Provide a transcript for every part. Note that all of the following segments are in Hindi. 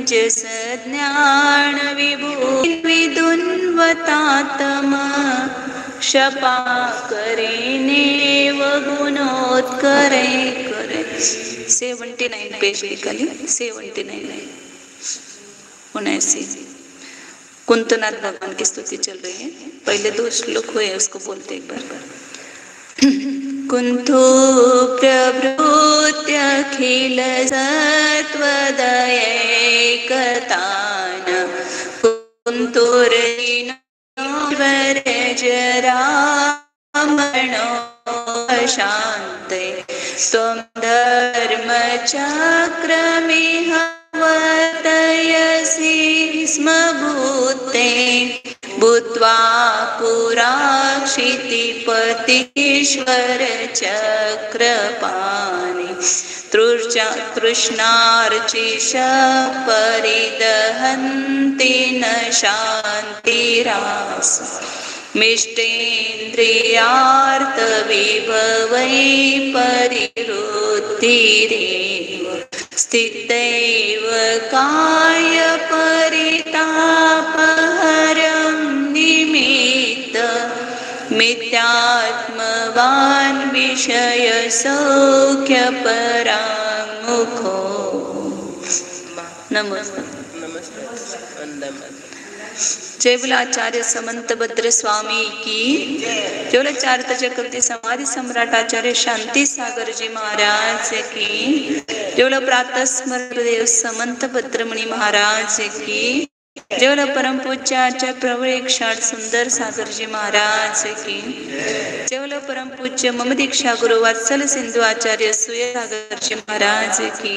पंच सज्ञान विभूति विदुन्वतात्म शपा करे नेव गुणोत्करे करे। 79 पेज निकाली, 79 79। कुंतनाथ भगवान की स्तुति चल रही है। पहले 2 श्लोक हुए उसको बोलते एक बार। कुंथो प्रभृत्यखिल सत्वदयैकतान कुन्तुर्जरामणो शान्ते त्वं धर्मचक्रमिह वर्तयसि स्म भूते भूत्वा पुराक्षितिपतीश्वर चक्रपाणि तृष्णार्चिष परिदहन्ति न शान्तिरास मिष्टेन्द्रियार्थविभवै परिवृत्तिरेव स्थितैव काय परितापहरं निमित्त मिथ्यात्मवान् विषय सौख्य परामुखो। नमस्ते। जय बोला आचार्य समंत भद्र स्वामी की जय। बोला चारता चक्रवर्ती समाधि सम्राट आचार्य शांति सागर जी महाराज की जय। बोला प्रातः स्मरण देव समंत भद्रमणि महाराज की जय। बोला परम पूज्य आचार्य प्रभु एक सुंदर सागर जी महाराज की जय। बोला परम पूज्य मम दीक्षा गुरु वत्सल सिंधु आचार्य सूर्य सागर जी महाराज की।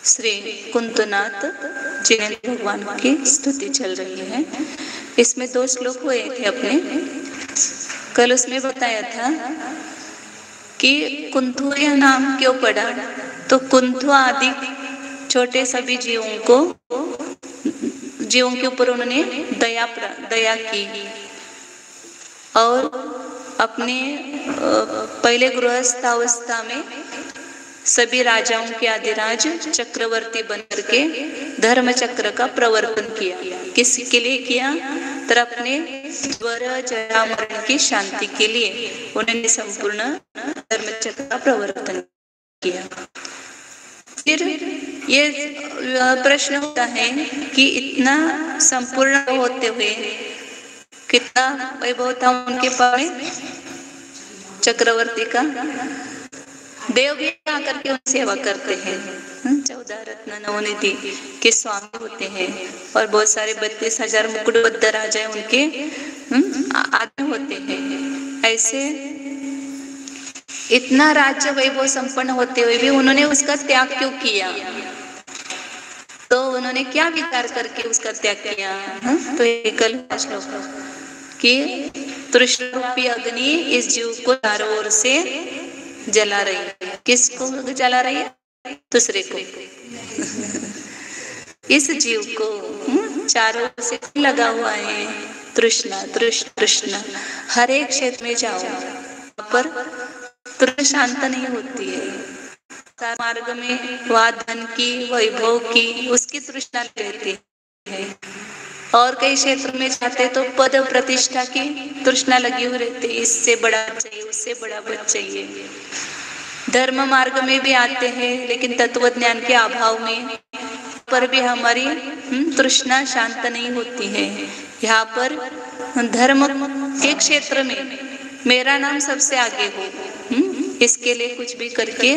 श्री कुंतनाथ जिनेन्द्र भगवान की स्तुति चल रही है। इसमें 2 श्लोक हुए थे अपने। कल उसमें बताया था कि कुंथु यह नाम क्यों पड़ा, तो कुंथु आदि छोटे सभी जीवों के ऊपर उन्होंने दया की और अपने पहले गृहस्थ अवस्था में सभी राजाओं के आदिराज चक्रवर्ती बनकर के धर्म चक्र का प्रवर्तन किया। किसके लिए किया? तो अपने वर जरा मरण की शांति के लिए उन्होंने संपूर्ण धर्म चक्र का प्रवर्तन किया। फिर ये प्रश्न होता है कि इतना संपूर्ण होते हुए कितना वैभव था उनके पास चक्रवर्ती का। देव भी आकर के उनकी सेवा करते हैं। 14 रत्न नवनिधि के स्वामी होते हैं और बहुत सारे 32,000 मुकुटबद्ध राजा उनके आगे होते हैं। ऐसे इतना राज्य वैभव संपन्न होते हुए भी उन्होंने उसका त्याग क्यों किया? तो उन्होंने क्या विचार करके उसका त्याग किया? तो कल श्लोक कि तृष्णा रूपी अग्नि इस जीव को चारों ओर से जला रही है। किसको जला रही है? दूसरे को। इस जीव को चारों ओर से लगा हुआ है तृष्णा तृष्णा। हर एक क्षेत्र में जाओ पर तृष्णा शांत नहीं होती है। मार्ग में वह धन की वैभव की उसकी तृष्णा रहती है और कई क्षेत्र में जाते तो पद प्रतिष्ठा की तृष्णा लगी हुई रहती है। इससे बड़ा चाहिए, उससे बड़ा पद चाहिए। धर्म मार्ग में भी आते हैं लेकिन तत्व ज्ञान के अभाव में पर भी हमारी तृष्णा शांत नहीं होती है। यहाँ पर धर्म के क्षेत्र में मेरा नाम सबसे आगे हो, इसके लिए कुछ भी करके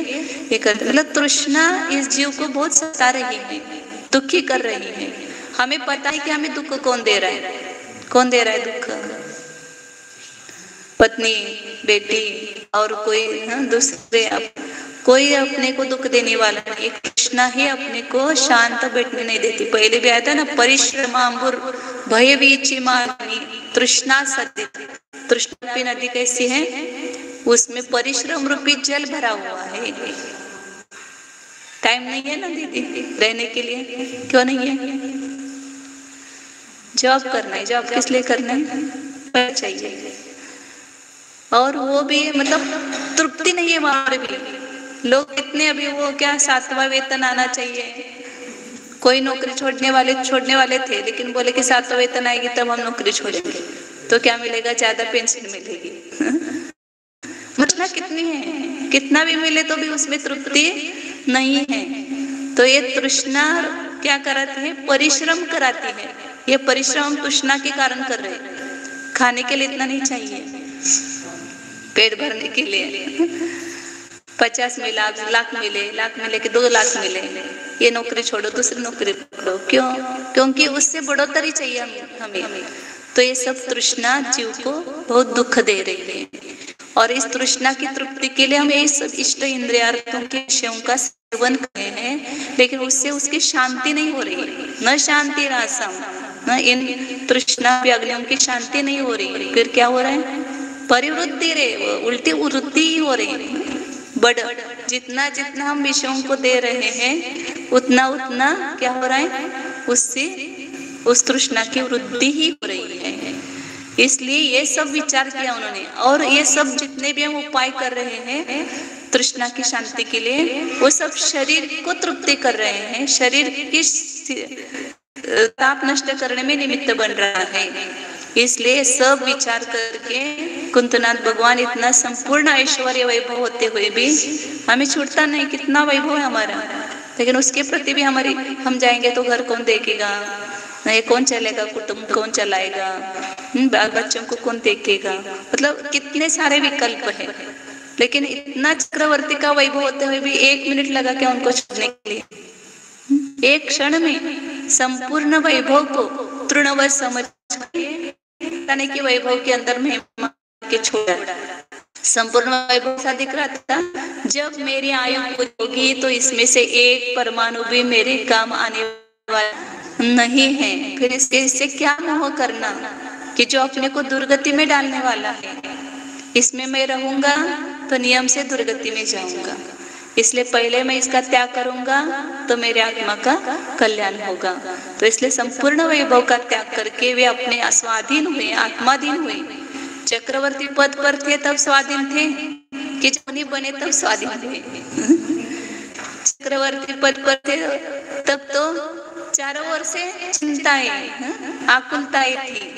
ये करते। मतलब तृष्णा इस जीव को बहुत सता रही है, दुखी कर रही है। हमें पता है कि हमें दुख कौन दे रहा है। कौन दे रहा है दुख? पत्नी, बेटी और कोई दूसरे। कोई अपने को दुख देने वाला नहीं। तृष्णा ही अपने को शांत बैठने नहीं देती। पहले भी आया था ना, परिश्रमांबुर भय वीची मानी तृष्णा सदी। तृष्णा की नदी कैसी है? उसमें परिश्रम रूपी जल भरा हुआ है। टाइम नहीं है ना दीदी रहने के लिए? क्यों नहीं है? जॉब करना है। जॉब किस लिए करना है? चाहिए। और वो भी मतलब तृप्ति नहीं है वहां पर भी। लोग इतने अभी वो क्या 7वां वेतन आना चाहिए, कोई नौकरी छोड़ने वाले थे, लेकिन बोले कि 7वां वेतन आएगी तब हम नौकरी छोड़ेंगे। तो क्या मिलेगा? ज्यादा पेंशन मिलेगी। मतलब कितनी है, कितना भी मिले तो भी उसमें तृप्ति नहीं है। तो ये तृष्णा क्या कराती है? परिश्रम कराती है। ये परिश्रम हम तृष्णा के कारण कर रहे हैं। खाने के लिए इतना नहीं चाहिए, पेट भरने के लिए 50 मिला, लाख मिले कि 2 लाख मिले, ये नौकरी छोड़ो दूसरी नौकरी पकड़ो। क्यों? क्योंकि उससे बढ़ोतरी चाहिए हमें। तो ये सब तृष्णा जीव को बहुत दुख दे रही है। और इस तृष्णा की तृप्ति के लिए हम ये सब इष्ट इंद्रियार्थों के विषयों का सेवन कर रहे हैं, लेकिन उससे उसकी शांति नहीं हो रही। न शांति रासम, न इन तृष्णा अग्नियों की शांति नहीं हो रही। फिर क्या हो रहा है? परिवृत्ति रे, उल्टी वृत्ति ही हो रही है। बड़ जितना जितना हम विषयों को दे रहे हैं उतना उतना क्या हो रहा है? उससे उस तृष्णा की वृद्धि ही हो रही है। इसलिए ये सब विचार किया उन्होंने। और ये सब जितने भी हम उपाय कर रहे हैं तृष्णा की शांति के लिए, वो सब शरीर को तृप्ति कर रहे हैं, शरीर की ताप नष्ट करने में निमित्त बन रहा है। इसलिए सब विचार करके कुंतनाथ भगवान इतना संपूर्ण ऐश्वर्य वैभव होते हुए भी हमें छूटता नहीं। कितना वैभव है हमारा, लेकिन उसके प्रति भी हमारी, हम जाएंगे तो घर कौन देखेगा, नहीं कौन चलेगा, कुटुंब कौन चलाएगा, बच्चों को कौन देखेगा, मतलब कितने सारे विकल्प है। लेकिन इतना चक्रवर्ती का वैभव होते हुए भी 1 मिनट लगा क्या उनको छोड़ने के लिए? एक क्षण में संपूर्ण वैभव को तृणवत समझ के वैभव के अंदर महिमा के छोड़ा। संपूर्ण वैभव सा दिख रहा था। जब मेरी आयु पूरी होगी तो इसमें से एक परमाणु भी मेरे काम आने वाला नहीं है। फिर इससे क्या मोह करना कि जो अपने को दुर्गति में डालने वाला है। इसमें मैं रहूंगा तो नियम से दुर्गति में जाऊंगा। इसलिए पहले मैं इसका त्याग करूंगा तो मेरे आत्मा का कल्याण होगा। तो इसलिए संपूर्ण वैभव का त्याग करके वे अपने स्वाधीन हुए, आत्माधीन हुए। चक्रवर्ती पद पर थे तब स्वाधीन थे कि जब नहीं बने तब स्वाधीन हुए। चक्रवर्ती पद पर थे तब तो चारों ओर से चिंताएं, आकुलताएं थी।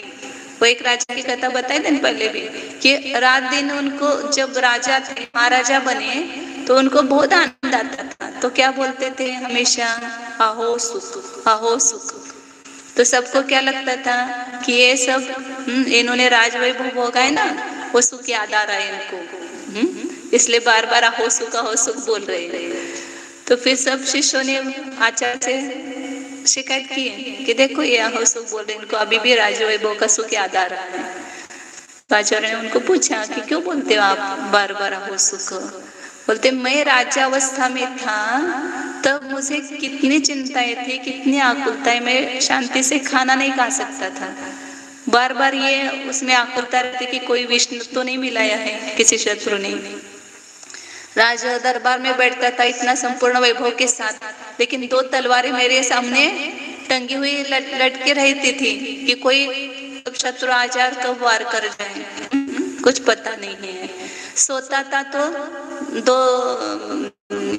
वो एक राजा की कथा बताई दिन पहले भी कि रात दिन उनको, जब राजा थे, महाराजा बने तो उनको बहुत आनंद आता था। तो क्या बोलते थे हमेशा? आहो सुख, आहो सुख। तो सबको क्या लगता था कि ये सब इन्होंने राजवैभव भोगा है ना, वो सुख याद आ रहा है इनको, इसलिए बार बार आहो सुख बोल रहे हैं। तो फिर सब शिष्यों ने आचार्य से शिकायत की कि देखो ये आहो सुख बोल रहे, इनको अभी भी राजवैभव का सुख याद आ रहा है। तो आचार्य ने उनको पूछा कि क्यों बोलते हो आप बार बार आहो सुख? बोलते मैं राज्यावस्था में था तब मुझे कितनी चिंताएं थी, कितनी आकुलताएं, मैं शांति से खाना नहीं खा सकता था। बार बार ये उसमें आकुलता रहती कि कोई विष्णु तो नहीं मिलाया है किसी शत्रु ने। राज दरबार में बैठता था इतना संपूर्ण वैभव के साथ, लेकिन 2 तलवारें मेरे सामने टंगी हुई लटके रहती थी कि कोई शत्रु आ जाए तो वार कर जाए, कुछ पता नहीं है। सोता था तो 2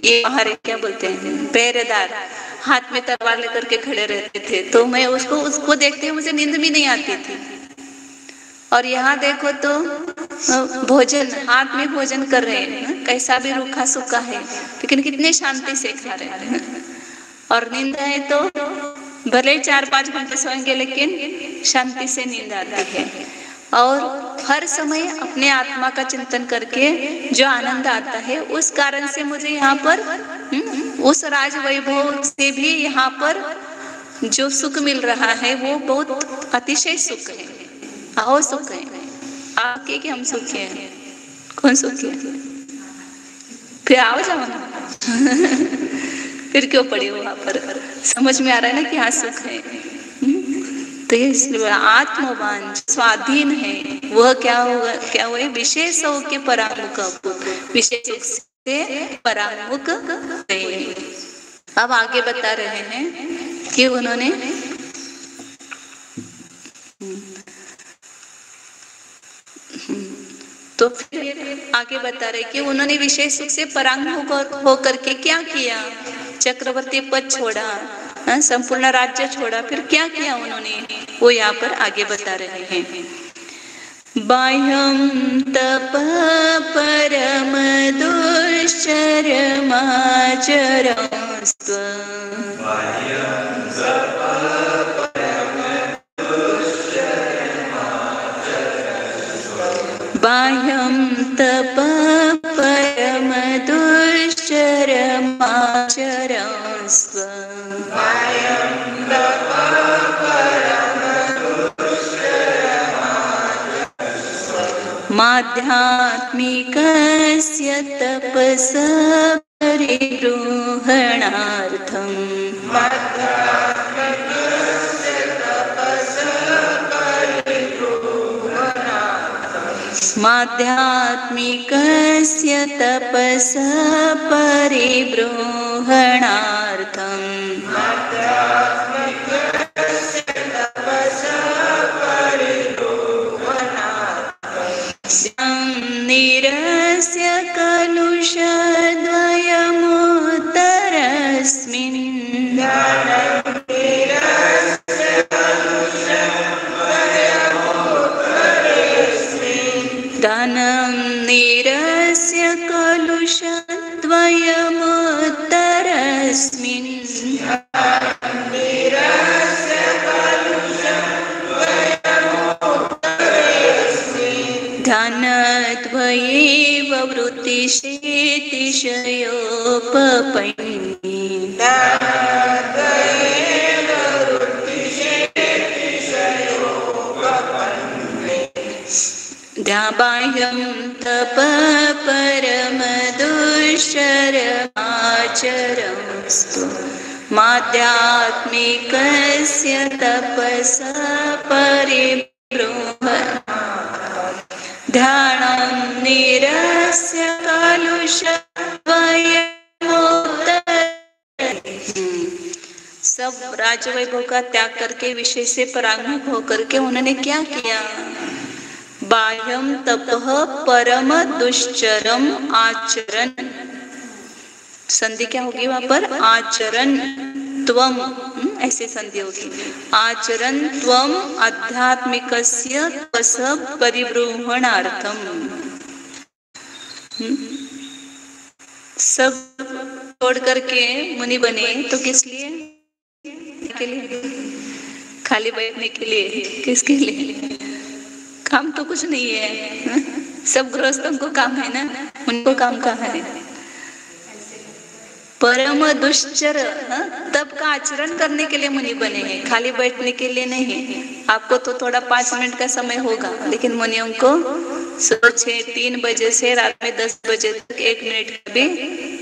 ये हमारे क्या बोलते हैं पहरेदार हाथ में तलवार लेकर के खड़े रहते थे। तो मैं उसको देखते हुए मुझे नींद भी नहीं आती थी। और यहाँ देखो तो भोजन, हाथ में भोजन कर रहे हैं, कैसा भी रूखा सूखा है लेकिन कितने शांति से खा रहे हैं। और नींद है तो भले 4-5 घंटे सोएंगे लेकिन शांति से नींद आती है। और हर समय अपने आत्मा का चिंतन करके जो आनंद आता है, उस कारण से मुझे यहाँ पर उस राज वैभव से भी यहाँ पर जो सुख मिल रहा है वो बहुत अतिशय सुख है। आओ सुख है आपके कि हम सुखी हैं? कौन सुखी है? फिर आओ जाओ ना फिर क्यों पड़ी हो वहां पर? समझ में आ रहा है ना कि हाँ सुख है। तो इसलिए आत्मवान स्वाधीन है वह क्या होगा, क्या हुए? विशेष हो के परामुख, विशेष से परामुख है। अब आगे बता रहे हैं कि उन्होंने तो तो फिर आगे बता रहे कि उन्होंने विशेष सुख से परांग होकर के क्या किया, चक्रवर्ती पद छोड़ा, संपूर्ण राज्य छोड़ा, फिर क्या किया उन्होंने, वो यहाँ पर आगे बता रहे हैं। बाह्यं तप परम दुश्चरमाचरंस्त्व, बाह्यं तप परम दुश्चरमाचरंस्त्व, माध्यात्मिकस्य तपसा परिगृह्णार्थम्, माध्यात्मिकस्य तपसा परिगृह्णार्थम्, निरस्य कलुषद्वयमुत्तरस्मिन्, दानं निरस्य कलुषद्वयमुत्तरस्मिन्, ध्यानद्वयेव वृत्तिशेतिशयोपपन्नी, बाह्यं तप परम दुश्चरमाचरंस्तु, माध्यात्मिकस्य तपसा परिगृह्णार्थम्, ध्यानं निरस्य कलुषद्वयमुत्तरस्मिन्। सब राज्य वैभव का त्याग करके विषय से परांगमुख होकर के उन्होंने क्या किया, बाह्यम तपः परम दुश्चरम आचरण, संधि क्या होगी वहां पर, आचरण त्वम, ऐसे संधि होगी, आचरण त्वम आध्यात्मिकस्य तपस परिगृह्णार्थम। सब छोड़ करके मुनि बने तो किस लिए, के लिए, खाली बैठने के लिए, किसके लिए, काम तो कुछ नहीं है, सब गृहस्थों को काम है ना, उनको काम कहाँ है। परम दुश्चर तब का आचरण करने के लिए मुनि बने हैं, खाली बैठने के लिए नहीं। आपको तो थोड़ा 5 मिनट का समय होगा, लेकिन मुनियों को सुबह 3 बजे से रात में 10 बजे तक 1 मिनट का भी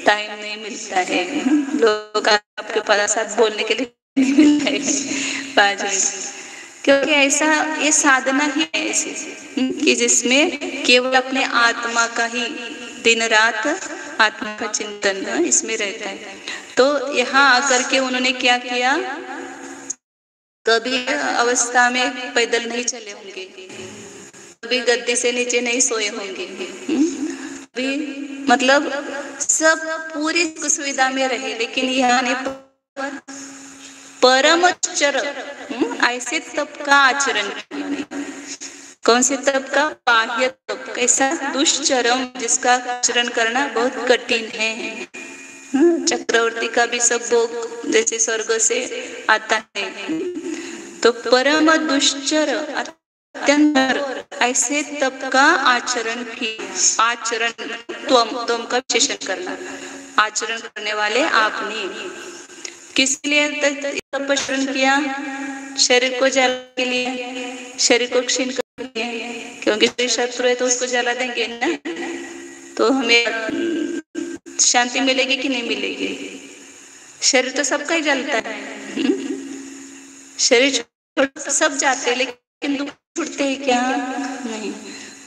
टाइम नहीं मिलता है। लोग आपके पास साथ बोलने के लिए नहीं मिलता है 5 मिनट, क्योंकि ऐसा ये साधना ही है ऐसी कि जिसमें केवल अपने आत्मा का ही दिन रात आत्मा का चिंतन इसमें रहता है। तो यहाँ आकर के उन्होंने क्या किया, कभी अवस्था में पैदल नहीं चले होंगे, कभी गद्दे से नीचे नहीं सोए होंगे, कभी मतलब सब पूरी सुविधा में रहे, लेकिन यहाँ परम चर ऐसे तप का आचरण। कौन से तप का, बाह्य तप, कैसा दुष्चरम, जिसका आचरण करना बहुत कठिन है। चक्रवर्ती का भी सब भोग जैसे स्वर्ग से आता है, तो परम दुष्चर अत्यंत ऐसे तप का आचरण की, आचरण त्वम का विशेषण करना, आचरण करने वाले आपने किस लिए तपस्या किया, शरीर को जलाने के लिए, शरीर को क्षीण करने के लिए, क्योंकि शरीर शत्रु है तो उसको जला देंगे ना, तो हमें शांति मिलेगी कि नहीं मिलेगी। शरीर तो सबका ही जलता है, शरीर सब जाते हैं लेकिन दुख छूटते हैं क्या, नहीं।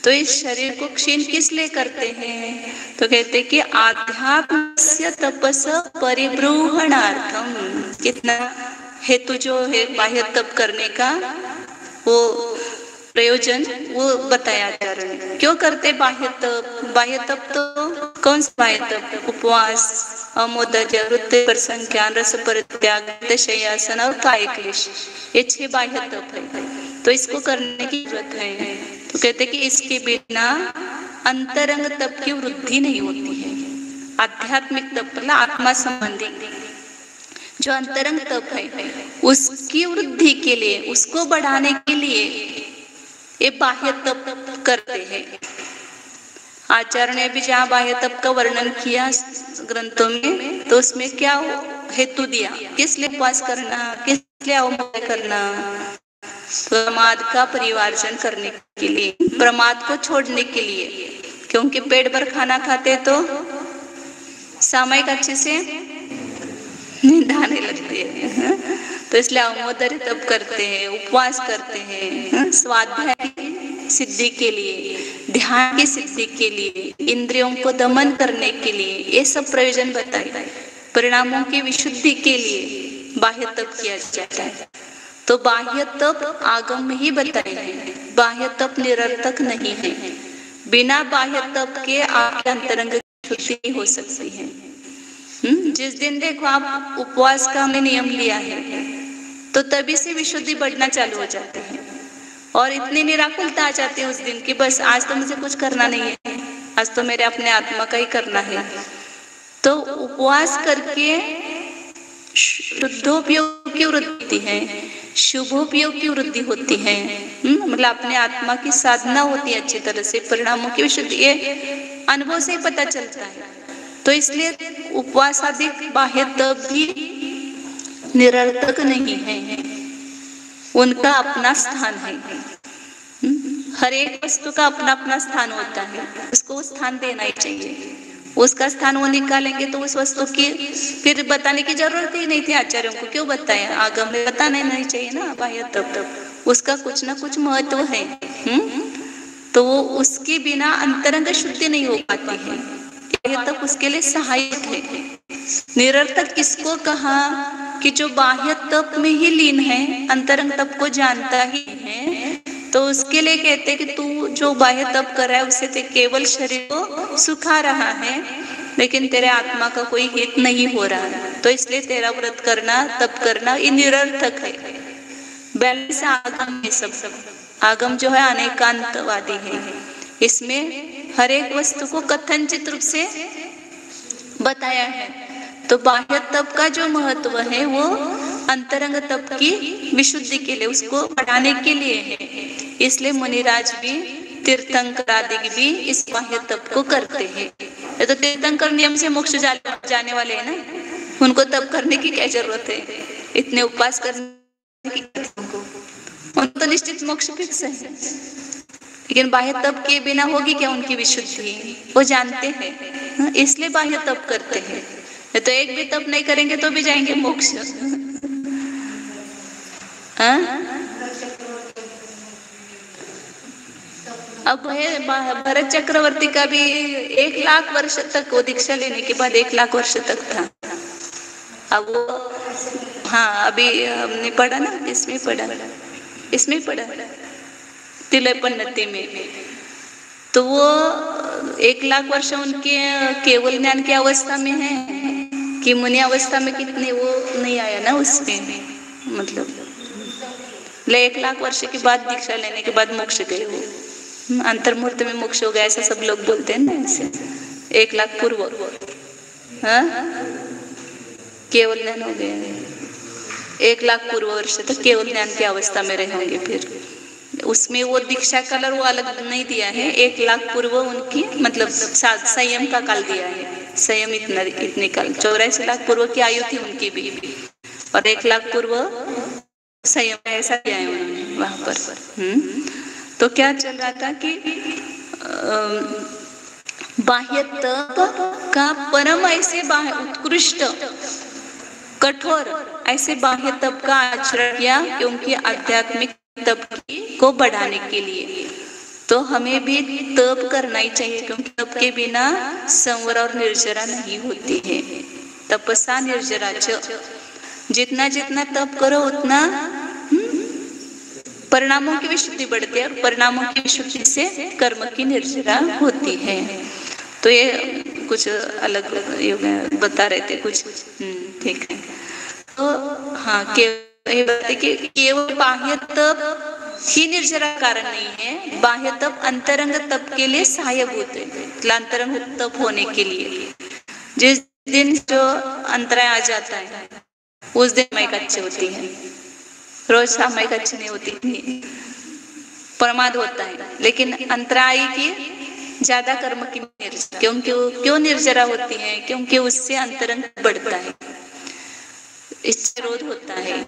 तो इस शरीर को क्षीण किस लिए करते हैं, तो कहते हैं कि आध्यात्मस्य तपस परिबृहणार्थम। कितना हेतु जो है बाह्य तप करने का, वो प्रयोजन वो बताया आचार्य ने। क्यों करते बाह्य तप? बाह्य तप तो कौन सा बाह्य तप? उपवास, अमोदज, वृत्ति पर संज्ञान, रस परित्याग, शय्यासन और काय क्लेश, ये 6 बाह्य तप है। तो इसको करने की जरूरत है। तो कहते कि इसके बिना अंतरंग तप की वृद्धि नहीं होती है। आध्यात्मिक तप मतलब आत्मा संबंधी जो अंतरंग तप है, उसकी वृद्धि के लिए, उसको बढ़ाने के लिए ये बाह्य तप करते हैं। आचार्य ने भी जहाँ बाह्य तप का वर्णन किया ग्रंथों में, तो उसमें क्या हेतु दिया, किस लिए उपवास करना, किस लिए अवमोदन करना? प्रमाद का परिवार्जन करने के लिए, प्रमाद को छोड़ने के लिए। क्योंकि पेट भर खाना खाते तो सामयिक अच्छे से नींद आने लगती है, तो इसलिए अवमोदन तप करते हैं, उपवास करते हैं, स्वाध्याय की सिद्धि के लिए, ध्यान की सिद्धि के लिए, इंद्रियों को दमन करने के लिए, ये सब प्रयोजन बताए। परिणामों की विशुद्धि के लिए बाह्य तप किया जाता है। तो बाह्य तप आगम में ही बताए हैं, बाह्य तप निरर्थक नहीं है। बिना बाह्य तप के आपके अंतरंग की शुद्धि हो सकती है। जिस दिन देखो आप उपवास का हमने नियम लिया है, तो तभी से विशुद्धि बढ़ना चालू हो जाती है और इतनी निराकुलता आ जाती है उस दिन की, बस आज तो मुझे कुछ करना नहीं है, आज तो मेरे अपने आत्मा का ही करना है। तो उपवास करके शुद्धोपयोग की वृद्धि है, शुभोपयोग की वृद्धि होती है, मतलब अपने आत्मा की साधना होती है अच्छी तरह से, परिणामों की विशुद्धि ये अनुभव से ही पता चलता है। तो इसलिए उपवास आदि बाह्य तप भी निरर्थक नहीं है, उनका अपना स्थान है। हर एक वस्तु का अपना अपना स्थान होता है, उसको स्थान देना ही चाहिए। उसका स्थान वो निकालेंगे तो उस वस्तु की फिर बताने की जरूरत ही नहीं थी आचार्यों को। क्यों बताया? आगम में बताना नहीं चाहिए ना बाह्य तप, उसका कुछ ना कुछ महत्व है। तो वो उसके बिना अंतरंग शुद्धि नहीं हो पाती है, बाह्य तप उसके लिए सहायक है। निरर्थक किसको कहा? कि जो बाह्य तप में ही लीन है, अंतरंग तप को जानता ही है, तो उसके लिए कहते कि तू जो बाह्य तप कर रहा है उससे ते केवल शरीर को सुखा रहा है, लेकिन तेरे आत्मा का कोई हित नहीं हो रहा है। तो इसलिए तेरा व्रत करना, तप करना ये निरर्थक है। बैलेंस आगम में सब आगम जो है अनेकांतवादी है, इसमें हर एक वस्तु को कथनचित रूप से बताया है। तो बाह्य तप का जो महत्व है वो अंतरंग तप की विशुद्धि के लिए, उसको बढ़ाने के लिए है। इसलिए मुनिराज भी, तीर्थंकर आदि भी इस बाह्य तप को करते हैं। तो तीर्थंकर नियम से मोक्ष जाने वाले हैं ना, उनको तप करने की क्या जरूरत है, इतने उपवास करने की, उनको तो निश्चित मोक्ष फिक्स है। लेकिन बाह्य तप के बिना होगी क्या उनकी विशुद्धि, वो जानते हैं, इसलिए बाह्य तप करते हैं। तो एक भी तप नहीं करेंगे तो भी जाएंगे मोक्ष। अब भरत चक्रवर्ती का भी 1 लाख वर्ष तक वो दीक्षा लेने के बाद 1 लाख वर्ष तक था। अब वो, हाँ अभी हमने पढ़ा ना, इसमें पढ़ा तिलपन्नति में, तो वो 1 लाख वर्ष उनके केवल ज्ञान की अवस्था में है कि मुनि अवस्था में कितने वो नहीं आया ना उसमें, मतलब 1 लाख वर्ष के बाद दीक्षा लेने के बाद मोक्ष गए वो, अंतर्मुहूर्त में मोक्ष हो गया ऐसा सब लोग बोलते हैं ना। ऐसे 1 लाख पूर्व केवल ज्ञान हो गया, 1 लाख पूर्व वर्ष तक केवल ज्ञान की अवस्था में रहे होंगे। फिर उसमें वो दीक्षा कलर वो अलग नहीं दिया है, 1 लाख पूर्व उनकी मतलब संयम का काल दिया है। संयम इतने काल 84 लाख पूर्व की आयु थी उनकी भी, और 1 लाख पूर्व संयम ऐसा दिया है उन्होंने वहां पर। तो क्या चल रहा था कि बाह्य तप का परम ऐसे उत्कृष्ट कठोर ऐसे बाह्य तप का आचरण किया क्योंकि आध्यात्मिक तप को बढ़ाने के लिए। तो हमें भी तप करना ही चाहिए, क्योंकि तप के बिना संवर और निर्जरा नहीं होती है। तपसा निर्जरा च, जितना जितना तप करो उतना परिणामों की विशुद्धि बढ़ती है और परिणामों की विशुद्धि से कर्म की निर्जरा होती है। तो ये कुछ अलग योग बता रहे थे कुछ। ठीक है। तो हाँ, ये बात है कि केवल बाह्य तप ही निर्जरा कारण नहीं है, बाह्य तप अंतरंग तप के लिए सहायभूत है। अंतरंग तप होने के लिए जिस दिन जो अंतराय आ जाता है उस दिन सामयिक अच्छी होती है, रोज सामयिक अच्छी नहीं होती, प्रमाद होता है। लेकिन अंतराय की ज्यादा कर्म की निर्जरा, क्यों निर्जरा होती है? क्योंकि उससे अंतरंग बढ़ता है, इससे विरोध होता है।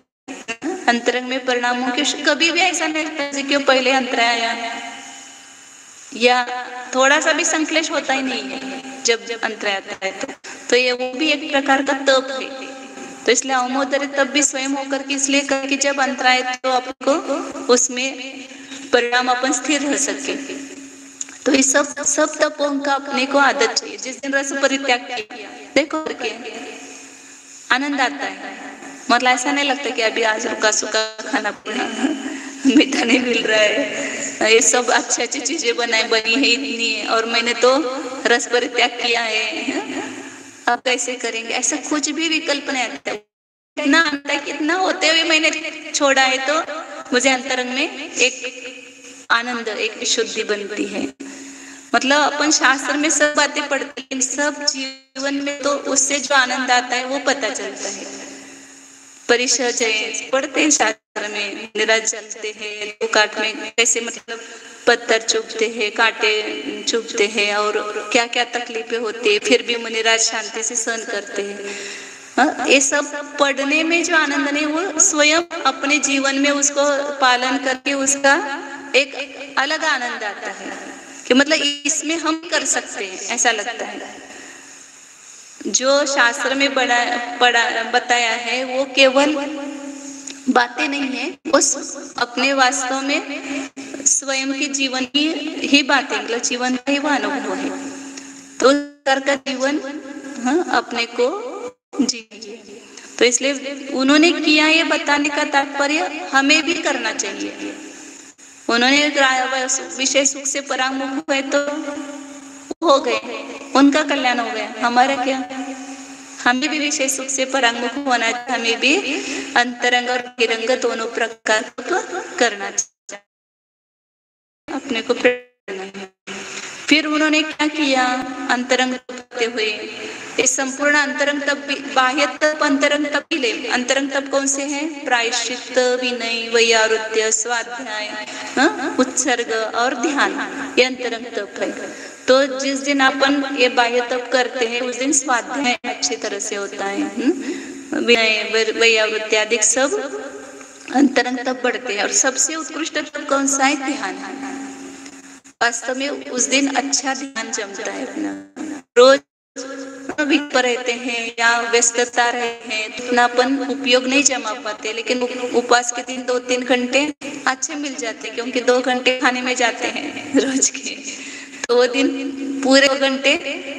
अंतरंग में परिणामों के कभी भी ऐसा नहीं लगता जैसे क्यों पहले अंतराय आया, या थोड़ा सा भी संक्लेश होता ही नहीं है जब अंतराय आता है। तो ये वो भी एक प्रकार का तप है। तो इसलिए अवमोदर तप भी स्वयं होकर के इसलिए कर कि जब अंतराय तो आपको उसमें परिणाम अपन स्थिर रह सके। तो इस सब तपों का अपने को आदत चाहिए। जिस दिन रस परित्याग किया देखो करके आनंद आता है, मतलब ऐसा नहीं लगता कि अभी आज रुका सुखा खाना पीना मीठा नहीं मिल रहा है, ये सब अच्छी अच्छी चीजें बनी है इतनी, और मैंने तो रस परित्याग किया है, अब कैसे करेंगे, ऐसा कुछ भी विकल्प नहीं आता है। इतना आता है कि इतना होते हुए मैंने छोड़ा है तो मुझे अंतरंग में एक आनंद, एक विशुद्धि बनती है। मतलब अपन शास्त्र में सब बातें पढ़ते हैं, सब जीवन में तो उससे जो आनंद आता है वो पता चलता है। परिचय पढ़ते हैं शास्त्र में, निराज चलते हैं, तो काट में कैसे मतलब पत्थर चुभते हैं, कांटे चुभते हैं, और क्या क्या तकलीफें होती है, फिर भी मुनिराज शांति से सहन करते हैं। ये सब पढ़ने में जो आनंद नहीं, वो स्वयं अपने जीवन में उसको पालन करके उसका एक अलग आनंद आता है कि मतलब इसमें हम कर सकते हैं, ऐसा लगता है। जो शास्त्र में बताया है वो केवल बातें नहीं है, उस अपने वास्तव में स्वयं के जीवन की ही बातें, मतलब जीवन का ही वो अनुभव है। तो कर का जीवन अपने को जीजिए। तो इसलिए उन्होंने किया, ये बताने का तात्पर्य हमें भी करना चाहिए। उन्होंने विषय सुख से परामुख हुए तो हो गए, उनका कल्याण हो गया, हमारा क्या? हमें भी विषय सुख से परामुख होना चाहिए, हमें भी अंतरंग और बहिरंग दोनों प्रकार को करना चाहिए, अपने को प्रेरणा है। फिर उन्होंने क्या किया? अंतरंग करते हुए इस संपूर्ण अंतरंग तप, बाह्य तप अंतरंग तप ही ले। अंतरंग तप कौन से हैं? प्रायश्चित, विनय, वैयारुत्य, स्वाध्याय, उत्सर्ग और ध्यान, ये अंतरंग तप है। तो जिस दिन अपन ये बाह्य तप करते हैं उस दिन स्वाध्याय अच्छी तरह से होता है, विनय, वैयावृत्ति आदि सब अंतरंग तप बढ़ते हैं। और सबसे उत्कृष्ट तप कौन सा है? ध्यान। वास्तव में उस दिन अच्छा ध्यान जमता है अपना। रोज विपर रहते हैं या व्यस्तता रहते हैं तो इतना अपन उपयोग नहीं जमा पाते, लेकिन उपवास के दिन 2-3 घंटे अच्छे मिल जाते हैं, क्योंकि 2 घंटे खाने में जाते हैं रोज के। तो वो दिन पूरे 2 घंटे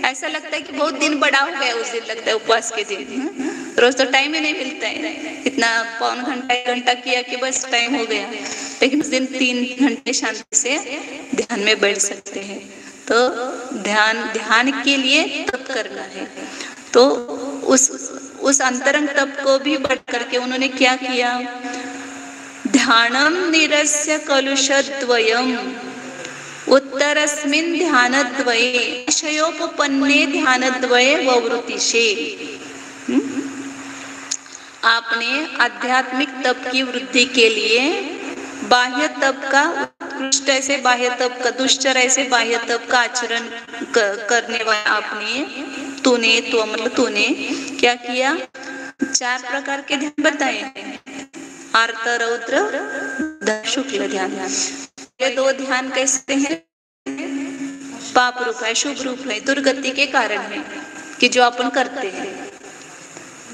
ऐसा लगता है कि बहुत दिन बड़ा हो गया, उस दिन लगता है उपवास के दिन। रोज तो टाइम ही नहीं मिलता है, इतना पौन घंटा 1 घंटा किया कि बस टाइम हो गया, लेकिन उस दिन 3 घंटे शांति से ध्यान में बैठ सकते हैं। तो ध्यान के लिए तप करना है। तो उस अंतरंग तप को भी बढ़ करके उन्होंने क्या किया? ध्यानम निरस्य कलुषद्वयम् उत्तरस्मिन् ध्यानद्वये विषयोपपन्ने ध्यानद्वये ववृतिशे। आपने आध्यात्मिक तप की वृद्धि के लिए बाह्य तप का उत्कृष्ट ऐसे बाह्य तप का, दुष्चर ऐसे बाह्य तप का आचरण करने वाला आपने तूने क्या किया? 4 प्रकार के ध्यान बताए हैं। आर्त, रौद्र, शुक्ल ध्यान। ये 2 ध्यान कैसे हैं? पाप रूप है, शुभ रूप है, दुर्गति के कारण है कि जो अपन करते हैं।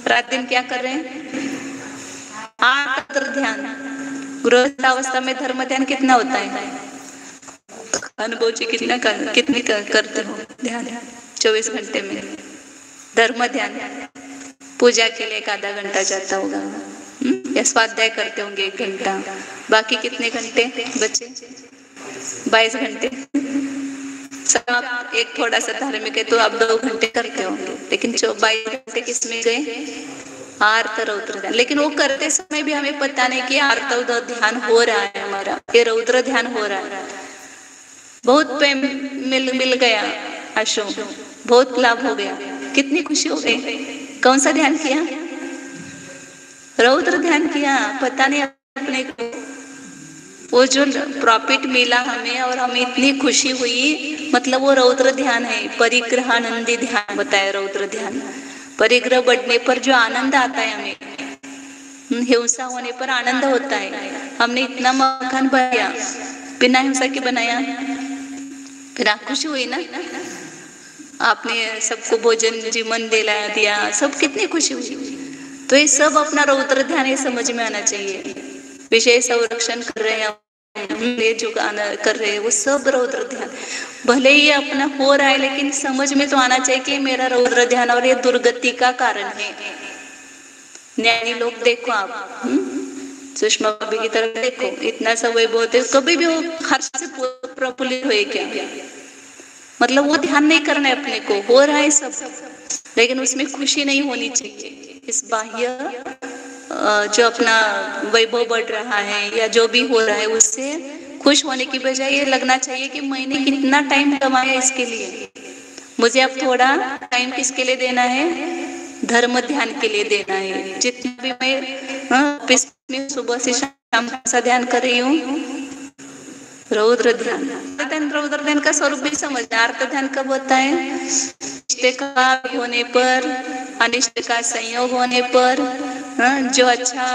रात दिन क्या कर रहे हैं? आर्त ध्यान। गृहस्थावस्था में धर्म ध्यान कितना होता है? अनुभव जी कितने करते हो ध्यान? 24 घंटे में धर्म ध्यान, पूजा के लिए 1 आधा घंटा जाता होगा। या स्वाध्याय करते होंगे 1 घंटा, बाकी कितने घंटे बचे? 22 घंटे। सब आप एक थोड़ा सा धार्मिक है तो आप 2 घंटे करते होंगे, लेकिन 22 घंटे किस में गए? आर्त रौद्र ध्यान। लेकिन वो करते समय भी हमें पता नहीं कि आर्त ध्यान हो रहा है हमारा, ये रौद्र ध्यान हो रहा है। बहुत प्रेम मिल गया आशु, बहुत लाभ हो गया, कितनी खुशी हो गई। कौन सा ध्यान किया? रौद्र ध्यान किया। पता नहीं अपने को वो जो प्रॉफिट मिला हमें और हमें इतनी खुशी हुई, मतलब वो रौद्र ध्यान है। परिग्रहानंदी ध्यान बताया रौद्र ध्यान। परिग्रह बढ़ने पर जो आनंद आता है हमें, हिंसा होने पर आनंद होता है। हमने इतना मकान बनाया, बिना हिंसा के बनाया, फिर आप खुशी हुई ना? आपने सबको भोजन जीवन दिया, सब कितनी खुशी हुई। तो ये सब अपना रौद्र ध्यान ये समझ में आना चाहिए। विषय संरक्षण कर रहे हैं, जो कर रहे हैं वो सब रौद्र ध्यान। भले ही अपना हो रहा है, लेकिन समझ में तो आना चाहिए कि मेरा रौद्र ध्यान और ये दुर्गति का कारण है। ज्ञानी लोग देखो आप, सुषमा भाभी की तरफ देखो, इतना सब वैभव होते, कभी भी वो हर्ष से प्रफुल्लित हुए क्या? मतलब वो ध्यान नहीं करना है अपने को, हो रहा है सब, लेकिन उसमें खुशी नहीं होनी चाहिए। इस बाह्य जो अपना वैभव बढ़ रहा है या जो भी हो रहा है उससे खुश होने की बजाय ये लगना चाहिए कि मैंने कितना टाइम कमाया इसके लिए, मुझे अब थोड़ा टाइम किसके लिए देना है? धर्म ध्यान के लिए देना है। जितना भी मैं सुबह से शाम सा ध्यान कर रही हूँ, रौद्र ध्यान। रौद्र ध्यान का स्वरूप भी समझना। अर्थ ध्यान कब होता है? इष्ट का होने पर, अनिष्ट का संयोग होने पर, जो अच्छा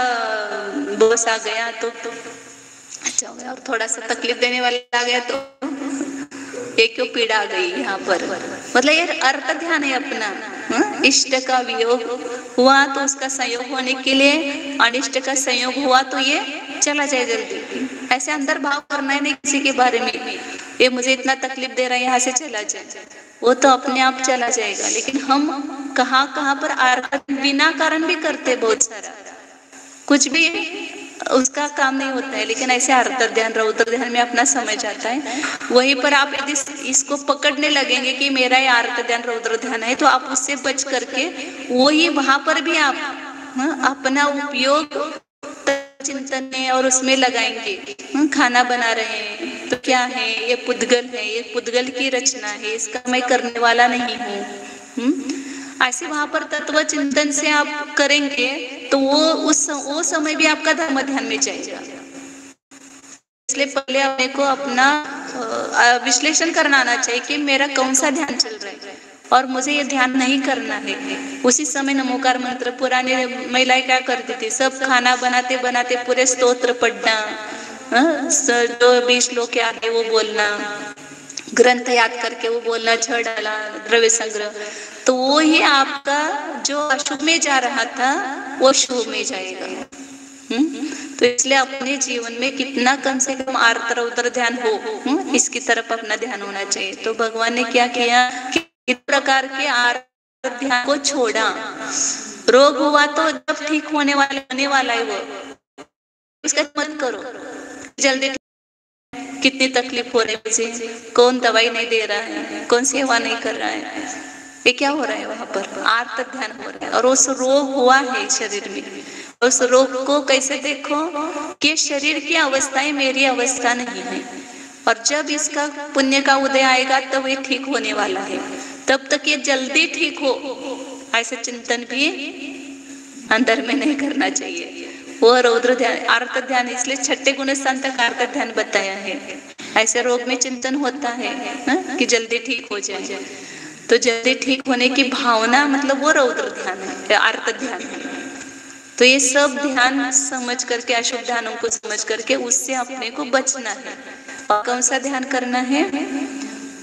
बॉस आ गया तो अच्छा हो गया, और थोड़ा सा तकलीफ देने वाला आ गया तो एक क्यों पीड़ा आ गई यहाँ पर। मतलब ये अर्थ ध्यान है अपना। इष्ट का वियोग हुआ तो उसका संयोग होने के लिए, अनिष्ट का संयोग हुआ तो ये चला जाए जल्दी। ऐसे अंदर भाव करना है नहीं किसी के बारे में, ये मुझे इतना तकलीफ दे रहा है यहाँ से चला जाए, वो तो अपने आप चला जाएगा। लेकिन हम कहाँ पर बिना कारण भी करते, बहुत सारा कुछ भी उसका काम नहीं होता है। लेकिन ऐसे अर्थ ध्यान रौद्र ध्यान में अपना समय जाता है। वहीं पर आप यदि इसको पकड़ने लगेंगे कि मेरा ये अर्थ ध्यान रौद्र ध्यान है, तो आप उससे बच करके वही वहां पर भी आप अपना उपयोग चिंतन में और उसमें लगाएंगे। खाना बना रहे हैं तो क्या है? ये पुद्गल है, ये पुद्गल की रचना है, इसका मैं करने वाला नहीं हूँ। ऐसे वहां पर तत्व चिंतन से आप करेंगे तो वो समय भी आपका धर्म ध्यान में जाएगा। इसलिए पहले अपने को अपना विश्लेषण करना आना चाहिए कि मेरा कौन सा ध्यान चल रहा है और मुझे ये ध्यान नहीं करना है। उसी समय नमोकार मंत्र, पुरानी महिलाएं क्या करती थी, सब खाना बनाते बनाते पूरे स्तोत्र पढ़ना, जो 20 श्लोक याद है वो बोलना, ग्रंथ याद करके वो बोलना, छड़ डाला, द्रव्य संग्रह, तो वो ही आपका जो अशुभ में जा रहा था वो शुभ में जाएगा। तो इसलिए अपने जीवन में कितना कम से कम आर्त रौद्र ध्यान हो, इसकी तरफ अपना ध्यान होना चाहिए। तो भगवान ने क्या किया कि इस प्रकार के आर्त ध्यान को छोड़ा। रोग हुआ तो जब ठीक होने वाला है वो, उसका मत करो जल्दी। कितनी तकलीफ हो रही है मुझे, कौन दवाई नहीं दे रहा है, कौन सेवा नहीं कर रहा है, ये क्या हो रहा है? वहां पर आर्त ध्यान हो रहा है और उस रोग हुआ है शरीर में। उस रोग को कैसे देखो कि शरीर की अवस्थाएं मेरी अवस्था नहीं है, और जब इसका पुण्य का उदय आएगा तब ये ठीक होने वाला है, तब तक ये जल्दी ठीक हो, ऐसे चिंतन भी अंदर में नहीं करना चाहिए। वो रौद्र ध्यान, आर्त ध्यान, इसलिए 6ठे गुण स्थान तक आर्त ध्यान बताया है। ऐसे रोग में चिंतन होता है कि जल्दी ठीक हो जाए, तो जल्दी ठीक होने की भावना, मतलब वो रौद्र ध्यान है, आर्त ध्यान है। तो ये सब ध्यान समझ करके, अशुभ ध्यानों को समझ करके उससे अपने को बचना है। और कौन सा ध्यान करना है?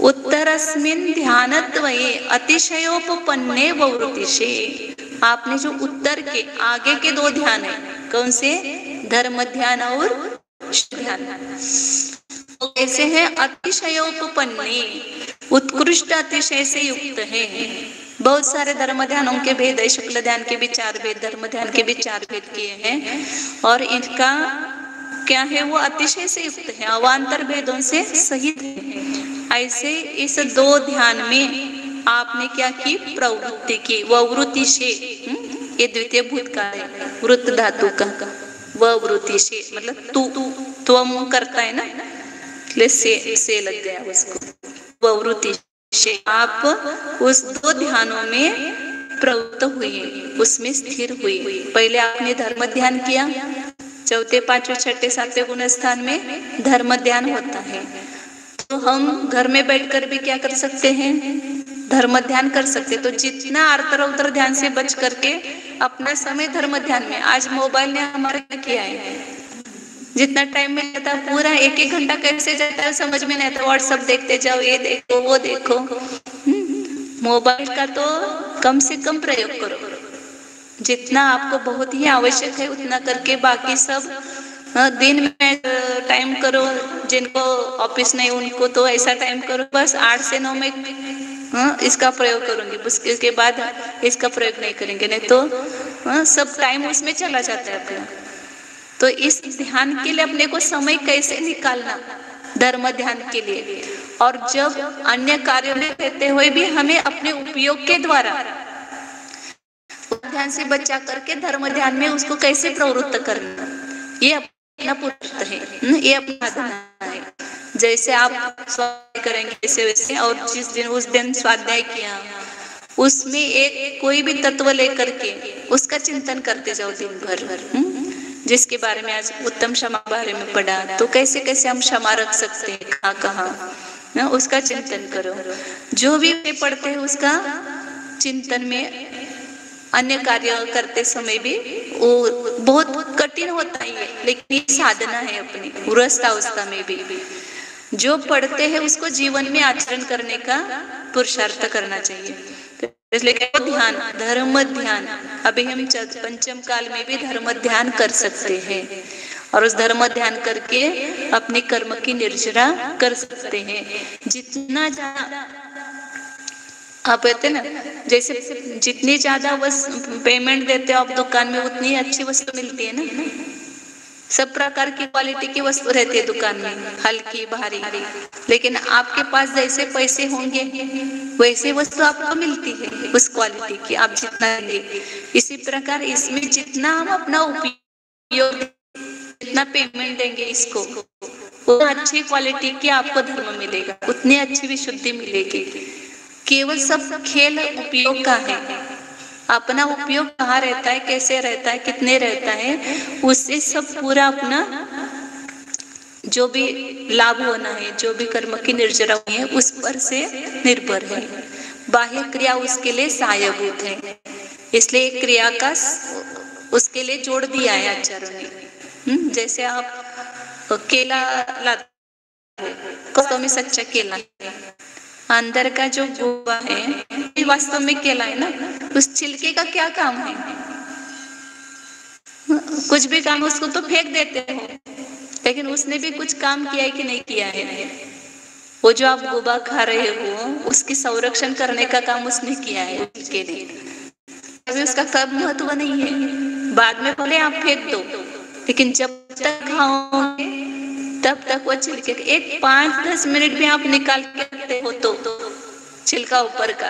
उत्तरस्मिन् ध्यानत्वये अतिशयोपपन्ने ववृत्तिषे। आपने जो उत्तर के आगे के 2 ध्यान है, कौन से? धर्म ध्यान और ध्यान, कैसे है? अतिशयोपपन्ने, उत्कृष्ट अतिशय से युक्त है। बहुत सारे धर्म ध्यानों के भेद है, शुक्ल ध्यान के भी 4 भेद, धर्म ध्यान के भी 4 भेद किए हैं, और इनका क्या है, वो अतिशय से युक्त है, अवान्तर भेदों से सहित है। ऐसे इस 2 ध्यान में आपने क्या की, प्रवृत्ति की, ववृत्ति से, ये द्वितीय भूतकाल है वृत्त धातु का, ववृत्ति से मतलब त्वम करता है ना, इसलिए से लग गया उसको, ववृत्ति से आप उस 2 ध्यानों में प्रवृत्त हुए, उसमें स्थिर हुए। पहले आपने धर्म ध्यान किया, चौथे, पांचवें, छठे, सातवें गुण स्थान में धर्म ध्यान होता है। तो हम घर में बैठकर भी क्या कर सकते हैं, धर्म ध्यान कर सकते। तो जितना आर्तर उतर ध्यान से बच करके अपना समय धर्म ध्यान में, आज मोबाइल ने हमारे क्या किया है, जितना टाइम मिलता है पूरा 1-1 घंटा कैसे जाता है समझ में नहीं आता, व्हाट्सएप देखते जाओ, ये देखो वो देखो। मोबाइल का तो कम से कम प्रयोग करो, जितना आपको बहुत ही आवश्यक है उतना करके, बाकी सब दिन में टाइम करो, जिनको ऑफिस नहीं उनको तो ऐसा टाइम करो, बस 8 से 9 में इसका प्रयोग करूंगी, उसके बाद इसका प्रयोग नहीं करेंगे, नहीं तो सब टाइम उसमें चला जाता है अपना। तो इस ध्यान के लिए अपने को समय कैसे निकालना, धर्म ध्यान के लिए, और जब अन्य कार्यों में रहते हुए भी हमें अपने उपयोग के द्वारा ध्यान से बचा करके धर्म ध्यान में उसको कैसे प्रवृत्त करना, ये अपना पुरुष है, ये अपना साधना है। जैसे आप स्वाध्याय करेंगे वैसे वैसे, और जिस दिन उस दिन स्वाध्याय किया उसमें एक कोई भी तत्व लेकर के उसका चिंतन करते जाओ दिन भर, जिसके बारे में आज उत्तम क्षमा बारे में पढ़ा, तो कैसे कैसे हम क्षमा रख सकते हैं, कहाँ कहाँ, उसका चिंतन करो। जो भी पढ़ते हैं उसका चिंतन में, अन्य कार्य करते समय भी वो बहुत कठिन होता है, लेकिन ये साधना है अपनी गृहस्थावस्था में भी। जो पढ़ते हैं उसको जीवन में आचरण करने का पुरुषार्थ करना चाहिए। इसलिए ध्यान, धर्म ध्यान, अभी हम पंचम काल में भी धर्म ध्यान कर सकते हैं, और उस धर्म ध्यान करके अपने कर्म की निर्जरा कर सकते हैं। जितना ज्यादा आप कहते ना, जैसे जितनी ज्यादा पेमेंट देते हो आप दुकान में, उतनी अच्छी वस्तु मिलती है ना। सब प्रकार की क्वालिटी की वस्तु रहती है दुकान में, हल्की भारी, लेकिन आपके पास जैसे पैसे होंगे वैसे वस्तु आपको मिलती है उस क्वालिटी की, आप जितना लेंगे। इसी प्रकार इसमें जितना हम अपना उपयोग, जितना पेमेंट देंगे इसको, उतना अच्छी क्वालिटी की आपको धर्म मिलेगा, उतनी अच्छी विशुद्धि मिलेगी। केवल सब खेल उपयोग का है, अपना उपयोग कहाँ रहता है, कैसे रहता है, कितने रहता है, उससे सब पूरा अपना जो भी लाभ होना है, जो भी कर्म की निर्जरा हुई है उस पर से निर्भर है। बाह्य क्रिया उसके लिए सहायभूत है, इसलिए क्रिया का उसके लिए जोड़ दिया है आचार्यों ने। जैसे आप केला लाते हो, वास्तव में सच्चा केला है, अंदर का जो गुआ है वास्तव में केला है ना, उस छिलके का क्या काम है, कुछ भी काम, उसको तो फेंक देते हो, लेकिन उसने भी कुछ काम किया है कि नहीं किया है। वो जो आप गुबा खा रहे हो उसकी संरक्षण करने का काम उसने किया है, उसके लिए अभी उसका कब महत्व नहीं है। बाद में भले आप फेंक दो, लेकिन जब तक खाओगे तब तक वो छिलके, एक 5-10 मिनट भी आप निकाल के हो तो छिलका ऊपर का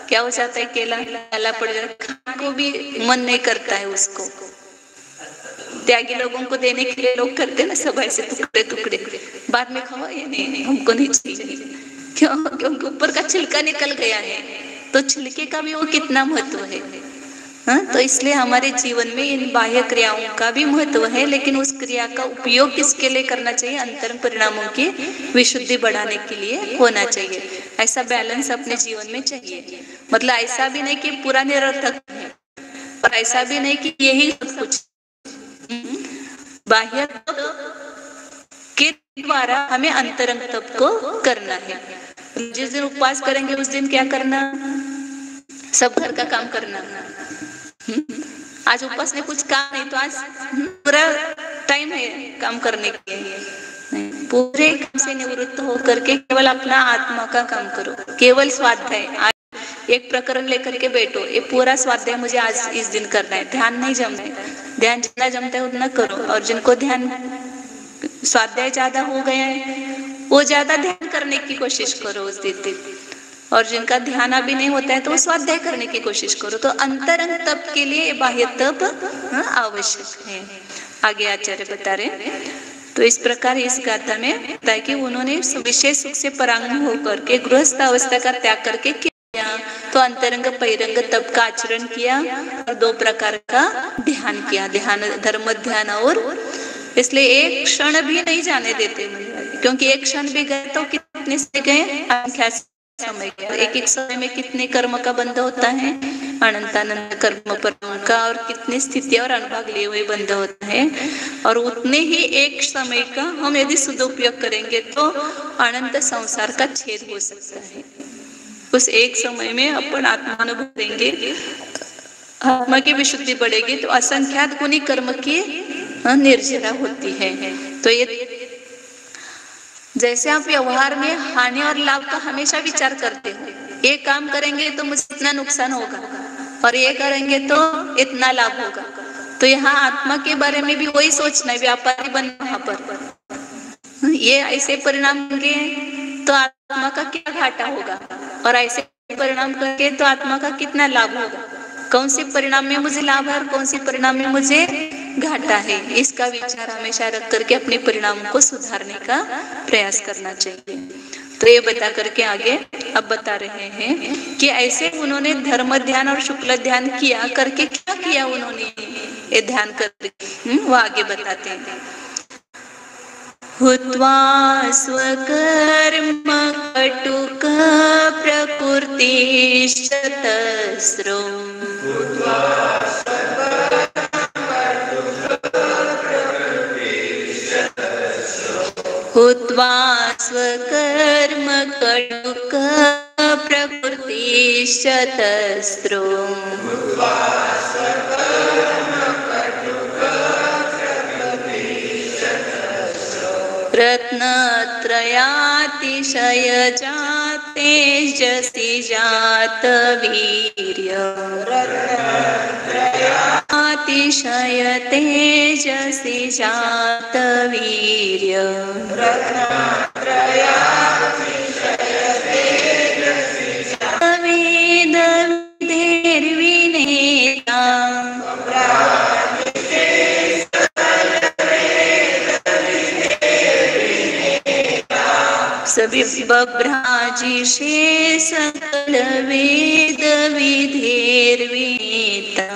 क्या हो जाता है, केला काला पड़ जाता है, खाने को भी मन नहीं करता है उसको। त्यागी लोगों को देने के लिए लोग करते ना सब ऐसे टुकड़े टुकड़े, बाद में खाओ, ये नहीं हमको नहीं चाहिए, क्यों? क्योंकि ऊपर का छिलका निकल गया है। तो छिलके का भी वो कितना महत्व है। तो इसलिए हमारे जीवन में इन बाह्य क्रियाओं का भी महत्व है, लेकिन उस क्रिया का उपयोग किसके लिए करना चाहिए, अंतरंग परिणामों की विशुद्धि बढ़ाने के लिए होना चाहिए। ऐसा बैलेंस अपने जीवन में चाहिए। मतलब ऐसा भी नहीं कि पूरा निरर्थक है, और ऐसा भी नहीं कि यही सब कुछ। बाह्य के द्वारा हमें अंतरंग तप को करना है। जिस दिन उपवास करेंगे उस दिन क्या करना, सब घर का काम करना। आज उपवास में कुछ काम नहीं, तो आज पूरा टाइम है काम करने के लिए। पूरे काम से निवृत्त होकर के केवल अपना आत्मा का काम करो, केवल स्वाध्याय। आज एक प्रकरण लेकर के बैठो, ये पूरा स्वाध्याय मुझे आज इस दिन करना है, ध्यान नहीं जमता है, ध्यान जितना जमता है उतना करो। और जिनको ध्यान स्वाध्याय ज्यादा हो गया है वो ज्यादा ध्यान करने की कोशिश करो उस दिन, और जिनका ध्यान अभी नहीं होता है तो वो स्वाध्याय करने की कोशिश करो। तो अंतरंग तप के लिए बाह्य तप आवश्यक है। आगे आचार्य बता रहे, तो इस प्रकार इस गाथा में बताया है कि उन्होंने विशेष सुख से परांग होकर के गृहस्थ अवस्था का त्याग करके किया, तो अंतरंग बहिरंग तप का आचरण किया और 2 प्रकार का ध्यान किया, ध्यान धर्म ध्यान। और इसलिए एक क्षण भी नहीं जाने देते, क्योंकि एक क्षण भी गए तो कितने से गए, समय गया। एक समय में कितने कर्म का बंध होता है, अनंतानंद कर्म परम का, और कितनी स्थितियां और अनुभव लिए हुए बंध होता है। और उतने ही एक समय का हम यदि सदुपयोग करेंगे तो अनंत संसार का छेद हो सकता है। उस एक समय में अपन आत्मा अनुभव देंगे, आत्मा की विशुद्धि बढ़ेगी, तो असंख्यात गुणी कर्म की निर्जरा होती है। तो ये जैसे आप व्यवहार में हानि और लाभ का हमेशा विचार करते हो, ये काम करेंगे तो मुझे इतना नुकसान होगा और ये करेंगे तो इतना लाभ होगा, तो यहाँ आत्मा के बारे में भी वही सोचना है, व्यापारी बनना। वहां पर ये ऐसे परिणाम होंगे तो आत्मा का क्या घाटा होगा, और ऐसे परिणाम करके तो आत्मा का कितना लाभ होगा, कौन से परिणाम में मुझे लाभ है और कौन से परिणाम में मुझे घाटा है, इसका विचार हमेशा रख करके अपने परिणामों को सुधारने का प्रयास करना चाहिए। तो ये बता करके आगे अब बता रहे हैं कि ऐसे उन्होंने धर्म ध्यान और शुक्ल ध्यान किया करके क्या किया उन्होंने, ये ध्यान करके वो आगे बताते हैं। हुत्वा स्वकर्म कटुक प्रकृति शतस्रो, हुत्वा स्वकर्म कटुक प्रकृति शतस्रो, रत्नत्रयातिशय जाते जसि जात वीर्य, अतिशय तेजसि जात वीर्य, वेद विधेर्विनेता, सभी बभ्राजिषे सकल वेद विधेर्विनेता,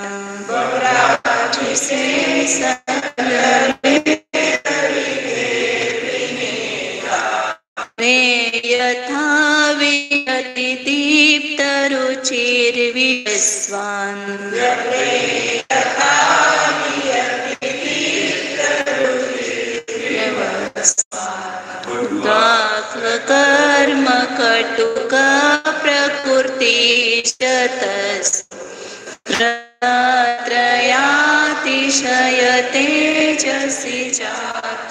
यथा वियति दीप्त रुचिर्विश्वान्, कर्म कटुक प्रकृति त्रयातिशय तेजसि जात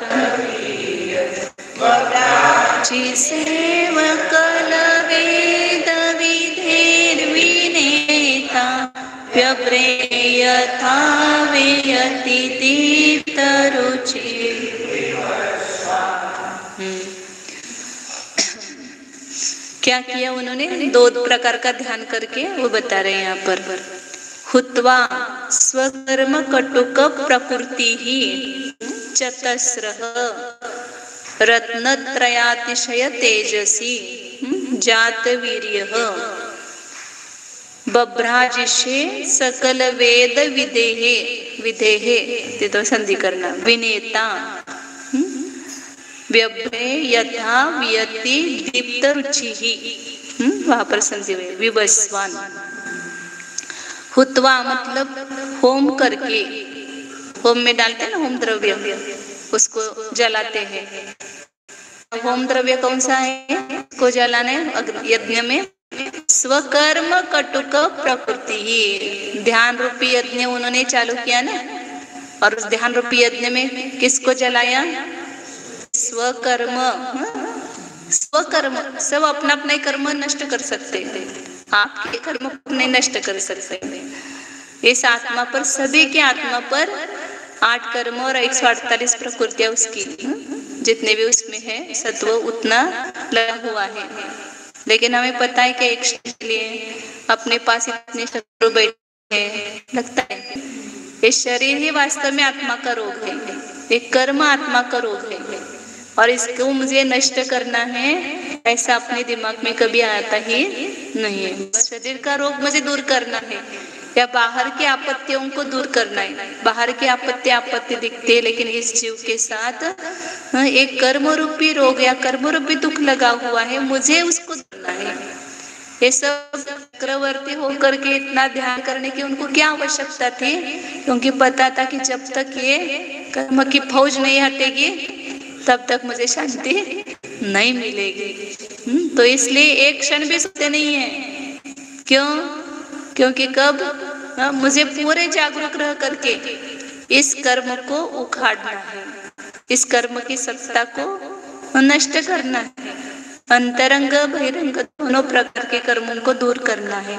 सेवकल वेद विधेर्विनेता, व्यव्रेयथा वियति दीप्त रुचि। क्या किया उन्होंने, 2 प्रकार का ध्यान करके वो बता रहे हैं यहाँ पर। हुत्वा स्वकर्म कटुक प्रकृति ही चतस्रः रत्नत्रयातिशय तेजसी जात वीर्यः बभ्राजिषे सकल वेद विदेहे, विदेहे ते तो संधि करना, विनेता व्यभ्रे यथा वियति दीप्त रुचिहि, वहां पर संधि हुई, विवस्वान। हुत्वा मतलब होम करके, होम में डालते हैं ना होम द्रव्य, उसको जलाते हैं। होम द्रव्य कौन सा है, को जलाने यज्ञ में स्वकर्म कटुक प्रकृति ही, ध्यान रूपी यज्ञ उन्होंने चालू किया ना, और उस ध्यान रूपी यज्ञ में किसको जलाया, स्वकर्म। स्वकर्म सब अपना अपना कर्म नष्ट कर सकते हैं, आपके कर्म अपने नष्ट कर सकते हैं। इस आत्मा पर, सभी के आत्मा पर 8 कर्म और 148 प्रकृतियां उसकी, जितने भी उसमें है सत्व उतना लगा हुआ है। लेकिन हमें पता है कि एक क्षण के लिए अपने पास इतने शत्रु बैठे हैं, लगता है ये शरीर ही वास्तव में आत्मा का रोग है, एक कर्म आत्मा का रोग है और इसको मुझे नष्ट करना है, ऐसा अपने दिमाग में कभी आता ही नहीं है। शरीर का रोग मुझे दूर करना है या बाहर की आपत्तियों को दूर करना है। बाहर की आपत्ति दिखती है, लेकिन इस जीव के साथ एक कर्म रूपी रोग या कर्म रूपी दुख लगा हुआ है, मुझे उसको करना है। ये सब चक्रवर्ती होकर के इतना ध्यान करने की उनको क्या आवश्यकता थी, क्योंकि पता था कि जब तक ये कर्म की फौज नहीं हटेगी तब तक मुझे शांति नहीं मिलेगी। तो इसलिए एक क्षण भी सोते नहीं है। क्यों? क्योंकि कब मुझे पूरे जागरूक रह करके इस कर्म को उखाड़ना है, इस कर्म की सत्ता को नष्ट करना है, अंतरंग बहिरंग दोनों प्रकार के कर्मों को दूर करना है।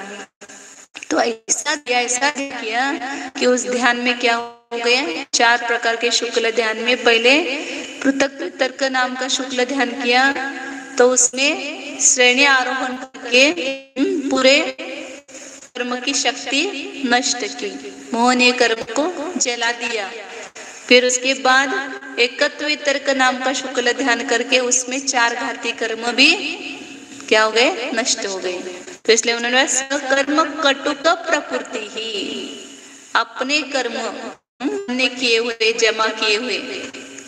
तो ऐसा किया कि उस ध्यान में क्या हो गया, 4 प्रकार के शुक्ल ध्यान में पहले पृथक तर्क नाम का शुक्ल ध्यान किया, तो उसमें श्रेणी आरोहण करके पूरे कर्म की शक्ति नष्ट की, मोहनीय कर्म को जला दिया। फिर उसके बाद एकत्व तर्क नाम का शुक्ल ध्यान करके उसमें 4 घाती कर्म भी क्या हो गए, नष्ट हो गए। तो इसलिए उन्होंने सकर्म कटुक प्रकृति ही, अपने कर्म हमने किए हुए, जमा किए हुए,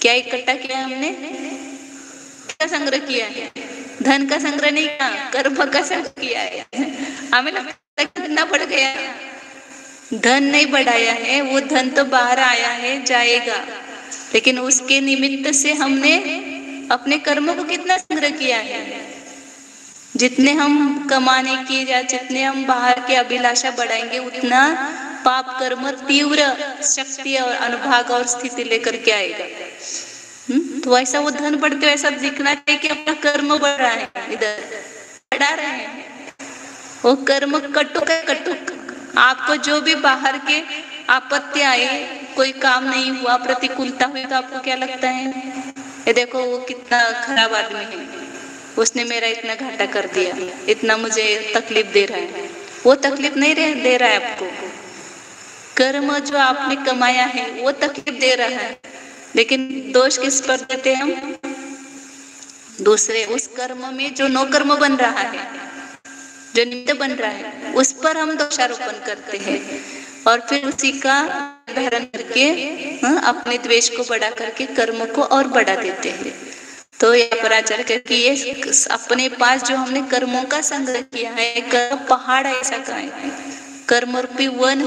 क्या इकट्ठा किया हमने, क्या संग्रह किया है, धन का संग्रह नहीं किया, कर्म का संग्रह किया है। हमें लगता है कितना बढ़ गया, धन नहीं बढ़ाया है, वो धन तो बाहर आया है, जाएगा, लेकिन उसके निमित्त से हमने अपने कर्मों को कितना संग्रह किया है। जितने हम कमाने की या जितने हम बाहर के अभिलाषा बढ़ाएंगे, उतना पाप कर्म तीव्र शक्ति और अनुभाग और स्थिति लेकर के आएगा। तो ऐसा वो धन बढ़ते ऐसा दिखना चाहिए कि अपना कर्म बढ़ रहा है, इधर बढ़ा रहे हैं। वो कर्म कटुक है, कटुक। आपको जो भी बाहर के आपत्ति आए, कोई काम नहीं हुआ, प्रतिकूलता हुई, तो आपको क्या लगता है, ये देखो वो कितना खराब आदमी है, उसने मेरा इतना घाटा कर दिया, इतना मुझे तकलीफ दे रहा है। वो तकलीफ नहीं दे रहा है आपको, कर्म जो आपने कमाया है वो तकलीफ दे रहा है, लेकिन दोष किस पर देते हैं हम, दूसरे उस कर्म में जो नौकर्म बन रहा है, जो निमित्त बन रहा है, उस पर हम दोषारोपण करते हैं और फिर उसी का धारण करके अपने द्वेष को बढ़ा करके कर्म को और बढ़ा देते हैं। तो ये पराचार करके ये अपने पास जो हमने कर्मों का संग्रह किया है, कर्म पहाड़ ऐसा का है, कर्म रूपी वन,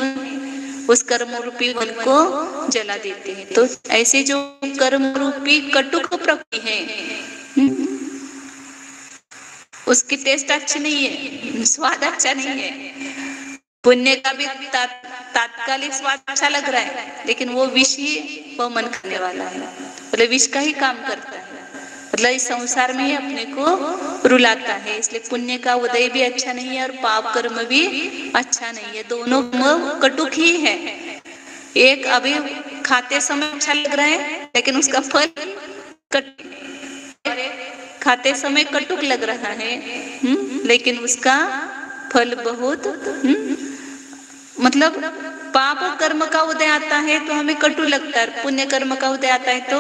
उस कर्म रूपी वन को जला देते हैं। तो ऐसे जो कर्म रूपी कटुक प्रकृति है, उसकी टेस्ट अच्छी नहीं है, स्वाद अच्छा नहीं है। पुण्य का भी तात्कालिक स्वाद अच्छा लग रहा है, लेकिन वो विष ही वो मन खाने वाला है, मतलब विष का ही काम करता है, मतलब इस संसार में ही अपने को रुलाता है। इसलिए पुण्य का उदय भी अच्छा नहीं है और पाप कर्म भी अच्छा नहीं है, दोनों कटुक ही है। एक अभी खाते समय अच्छा लग रहा है, लेकिन उसका फल खाते समय कटुक लग रहा है, लेकिन उसका फल बहुत मतलब पाप कर्म का उदय आता है तो हमें कटु लगता है, पुण्य कर्म का उदय आता है तो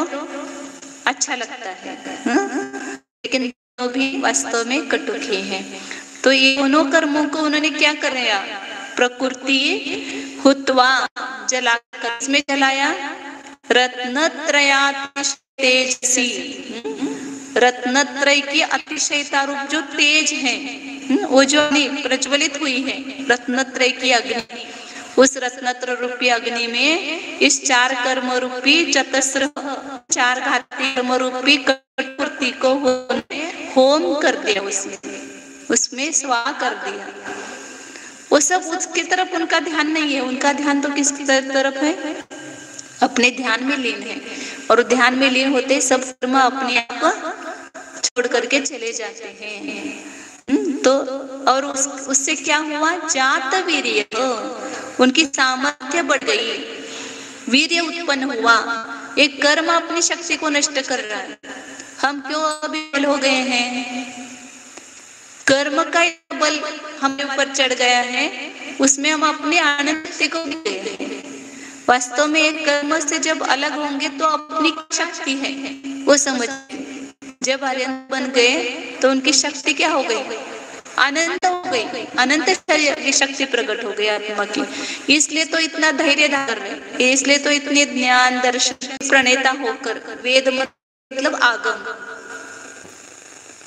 अच्छा लगता है, लेकिन दोनों भी वास्तव में कटुक ही है। तो ये दोनों कर्मों को उन्होंने क्या कराया, प्रकृति हुत्वा जलाकर, इसमें जलाया रत्नत्रयात्मक तेजसी, रत्नत्रय की अतिशयता रूप जो तेज है, वो जो प्रज्वलित हुई है रत्नत्रय की अग्नि, उस रत्नत्र रूपी अग्नि में इस 4 कर्म रूपी चतस्र 4 घाती कर्म रूपी प्रकृति को होम कर दिया, उसमें स्वाहा कर दिया। वो सब उसकी तरफ उनका ध्यान नहीं है, उनका ध्यान तो किस तरफ है, अपने ध्यान में लीन है। और ध्यान में लीन होते सब कर्म अपने आप छोड़ करके चले जाते हैं। तो और उससे क्या हुआ, जात वीर्य, उनकी सामर्थ्य बढ़ गई, वीर्य उत्पन्न हुआ। एक कर्म अपनी शक्ति को नष्ट कर रहा है। हम क्यों अभी विफल हो गए हैं? कर्म का बल हमें ऊपर चढ़ गया है, उसमें हम अपनी आनंद शक्ति को भूल गए हैं। वास्तव में एक कर्म से जब अलग होंगे तो अपनी शक्ति है वो समझ। जब आर्यन बन गए तो उनकी शक्ति क्या हो गई, अनंत हो गई, अनंत की शक्ति प्रकट हो गई आत्मा की। इसलिए तो इतना धैर्य धार रहे, इसलिए तो इतने ज्ञान दर्शन प्रणेता होकर, वेद मतलब आगम,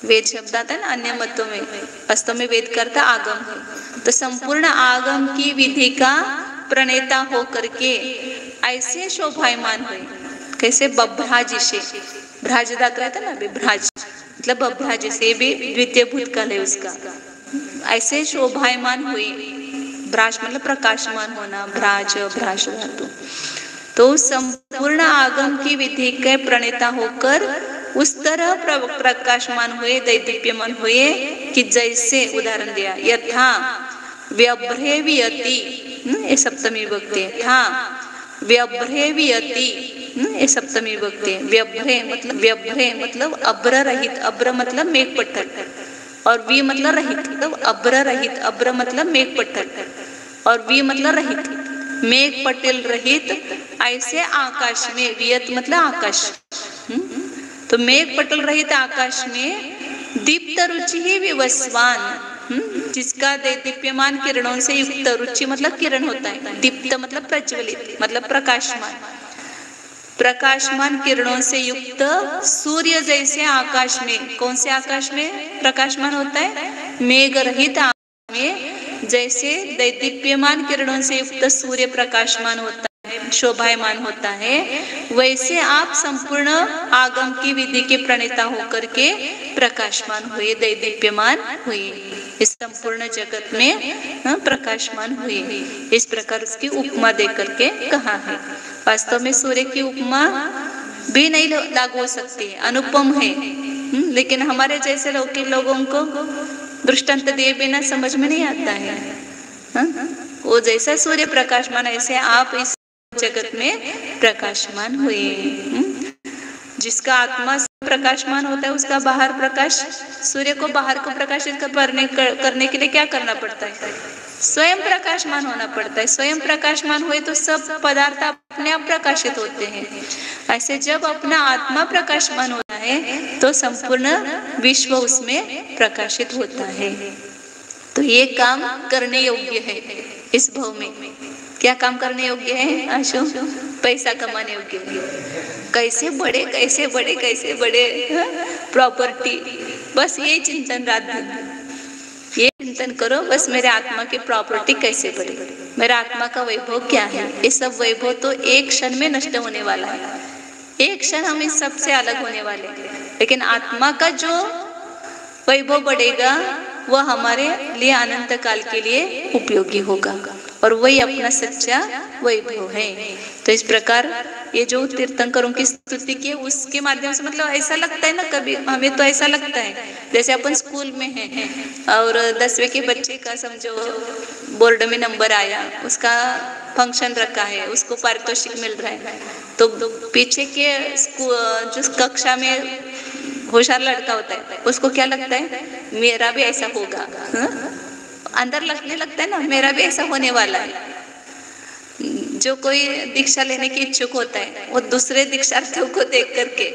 वेद शब्द आता है ना अन्य मतों में, वास्तव में वेद करता आगम है। तो संपूर्ण आगम की विधि का प्रणेता हो करके ऐसे शोभायमान हुए। कैसे? बभ्राज से, भ्राज धातु रहता ना, विभ्राज मतलब बभ्राज से, भी द्वितीय भूतकाल है उसका। ऐसे शोभायमान हुए, भ्राज मतलब प्रकाशमान होना, भ्राज भ्राज धातु। तो संपूर्ण आगम की विधि के प्रणेता होकर उस तरह प्रकाशमान हुए, दैदीप्यमान हुए कि जैसे उदाहरण दिया, यथा व्यभ्रे वियति, ये सप्तमी विभक्ति है, था व्यभ्रे वियति, ये सप्तमी विभक्ति है। व्यभ्रे मतलब अब्र रहित, अब्र मतलब मेघ पट्टल, और वी मतलब रहित, मतलब अब्र रहित, अब्र मतलब मेघ पट्टल, और वी मतलब रहित, मेघ पटेल रहित ऐसे आकाश में, वियत मतलब आकाश, तो मेघ पटल रहित आकाश में दीप्त रुचि ही विवस्वान, जिसका दीप्यमान किरणों से युक्त, रुचि मतलब किरण होता है, दीप्त मतलब प्रज्वलित मतलब प्रकाशमान, प्रकाशमान किरणों से युक्त सूर्य जैसे आकाश में, कौन से आकाश में प्रकाशमान होता है? मेघ रहित आकाश में जैसे दैदीप्यमान किरणों से युक्त सूर्य प्रकाशमान होता है, शोभायमान होता है, वैसे आप संपूर्ण आगम की विधि के प्रणेता होकर के प्रकाशमान हुए, दैदीप्यमान हुए, इस संपूर्ण जगत में प्रकाशमान हुए। इस प्रकार उसकी उपमा दे करके कहा है। वास्तव में सूर्य की उपमा भी नहीं लागू हो सकती है, अनुपम है, लेकिन हमारे जैसे लौकिक लोगों को दृष्टांत दिए बिना समझ में नहीं आता है। वो जैसा सूर्य प्रकाशमान, ऐसे आप इस जगत में प्रकाशमान हुए। जिसका आत्मा प्रकाशमान होता है उसका बाहर प्रकाश, सूर्य को बाहर को प्रकाशित करने के लिए क्या करना पड़ता है? स्वयं प्रकाशमान होना पड़ता है। स्वयं प्रकाशमान हुए तो सब पदार्थ अपने आप प्रकाशित होते हैं। ऐसे जब अपना आत्मा प्रकाशमान होता है तो संपूर्ण विश्व उसमें प्रकाशित होता है। तो ये काम करने योग्य है इस भव में। क्या काम करने योग्य है आशु? पैसा कमाने योग्य है। कैसे बढ़े, कैसे बढ़े, कैसे बढ़े, प्रॉपर्टी, बस ये चिंतन रात दिन, ये चिंतन करो बस, मेरे आत्मा की प्रॉपर्टी कैसे बढ़े, मेरा आत्मा का वैभव क्या है। ये सब वैभव तो एक क्षण में नष्ट होने वाला है, एक क्षण हम इस सब से अलग होने वाले, लेकिन आत्मा का जो वैभव बढ़ेगा वह हमारे लिए अनंत काल के लिए उपयोगी होगा, और वही अपना सच्चा वैभव है। तो इस प्रकार ये जो तीर्थंकरों की स्तुति की उसके माध्यम से, मतलब ऐसा लगता है ना, कभी हमें तो ऐसा लगता है जैसे अपन स्कूल में हैं और 10वीं के बच्चे का समझो बोर्ड में नंबर आया, उसका फंक्शन रखा है, उसको पारितोषिक मिल रहा है, तो पीछे के जो कक्षा में होशियार लड़का होता है उसको क्या लगता है, मेरा भी ऐसा होगा, अंदर लगने लगता है ना, मेरा भी ऐसा होने वाला है। जो कोई दीक्षा लेने की इच्छुक होता है वो दूसरे दीक्षार्थियों को देख करके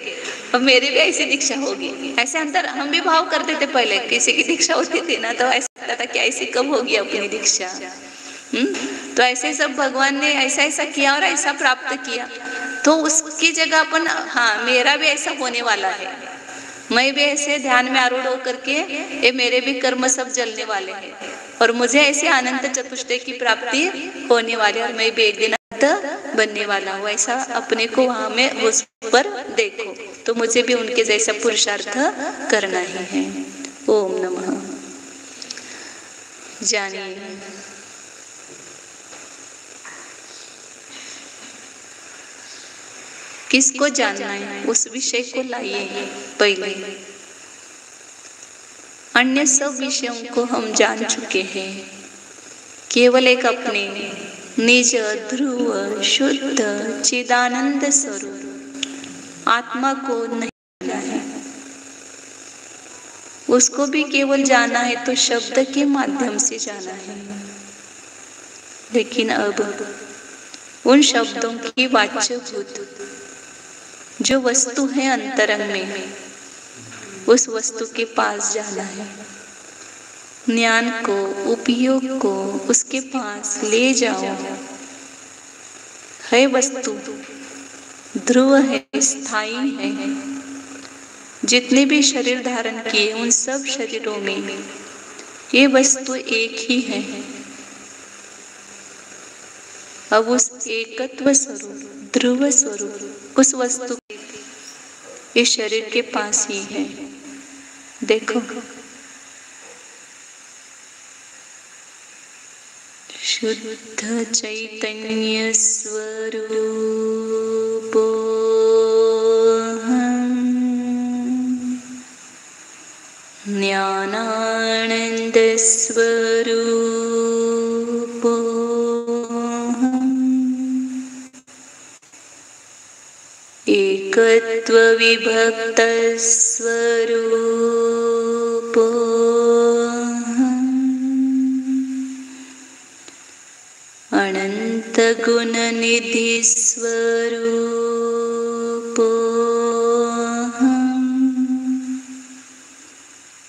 और मेरी भी ऐसी दीक्षा होगी, ऐसे अंदर हम भी भाव करते थे। पहले किसी की दीक्षा होती थी ना तो ऐसा लगता था कि ऐसी कब होगी अपनी दीक्षा। तो ऐसे सब भगवान ने ऐसा ऐसा किया और ऐसा प्राप्त किया, तो उसकी जगह अपन, हाँ मेरा भी ऐसा होने वाला है, मैं भी ऐसे ध्यान में आरूढ़ होकर के ये मेरे भी कर्म सब जलने वाले हैं और मुझे ऐसे अनंत चतुष्टय की प्राप्ति होने वाली है और मैं भी एक दिन अनंत बनने वाला हूँ। ऐसा अपने को वहां में उस पर देखो, तो मुझे भी उनके जैसा पुरुषार्थ करना ही है। ओम नमः। जानिए किसको जानना है उस विषय को लाइए पहले। अन्य सब विषयों को हम जान चुके हैं। केवल एक अपने निज ध्रुव शुद्ध चिदानंद स्वरूप आत्मा को नहीं जाना है। उसको भी केवल जाना है तो शब्द के माध्यम से जाना है। लेकिन अब उन शब्दों की वाच्यभूत जो वस्तु है अंतरंग में, उस वस्तु के पास जाना है। ज्ञान को, उपयोग को उसके पास ले जाओ। है वस्तु ध्रुव है, स्थायी है। जितने भी शरीर धारण किए उन सब शरीरों में ये वस्तु एक ही है। अब उस एकत्व स्वरूप, ध्रुव स्वरूप उस वस्तु इस शरीर के पास ही है। देखो, शुद्ध चैतन्य स्वरूपो ज्ञानानंद स्वरूपो एकत्व विभक्त स्वरूपो अनंत गुण निधि स्वरूपो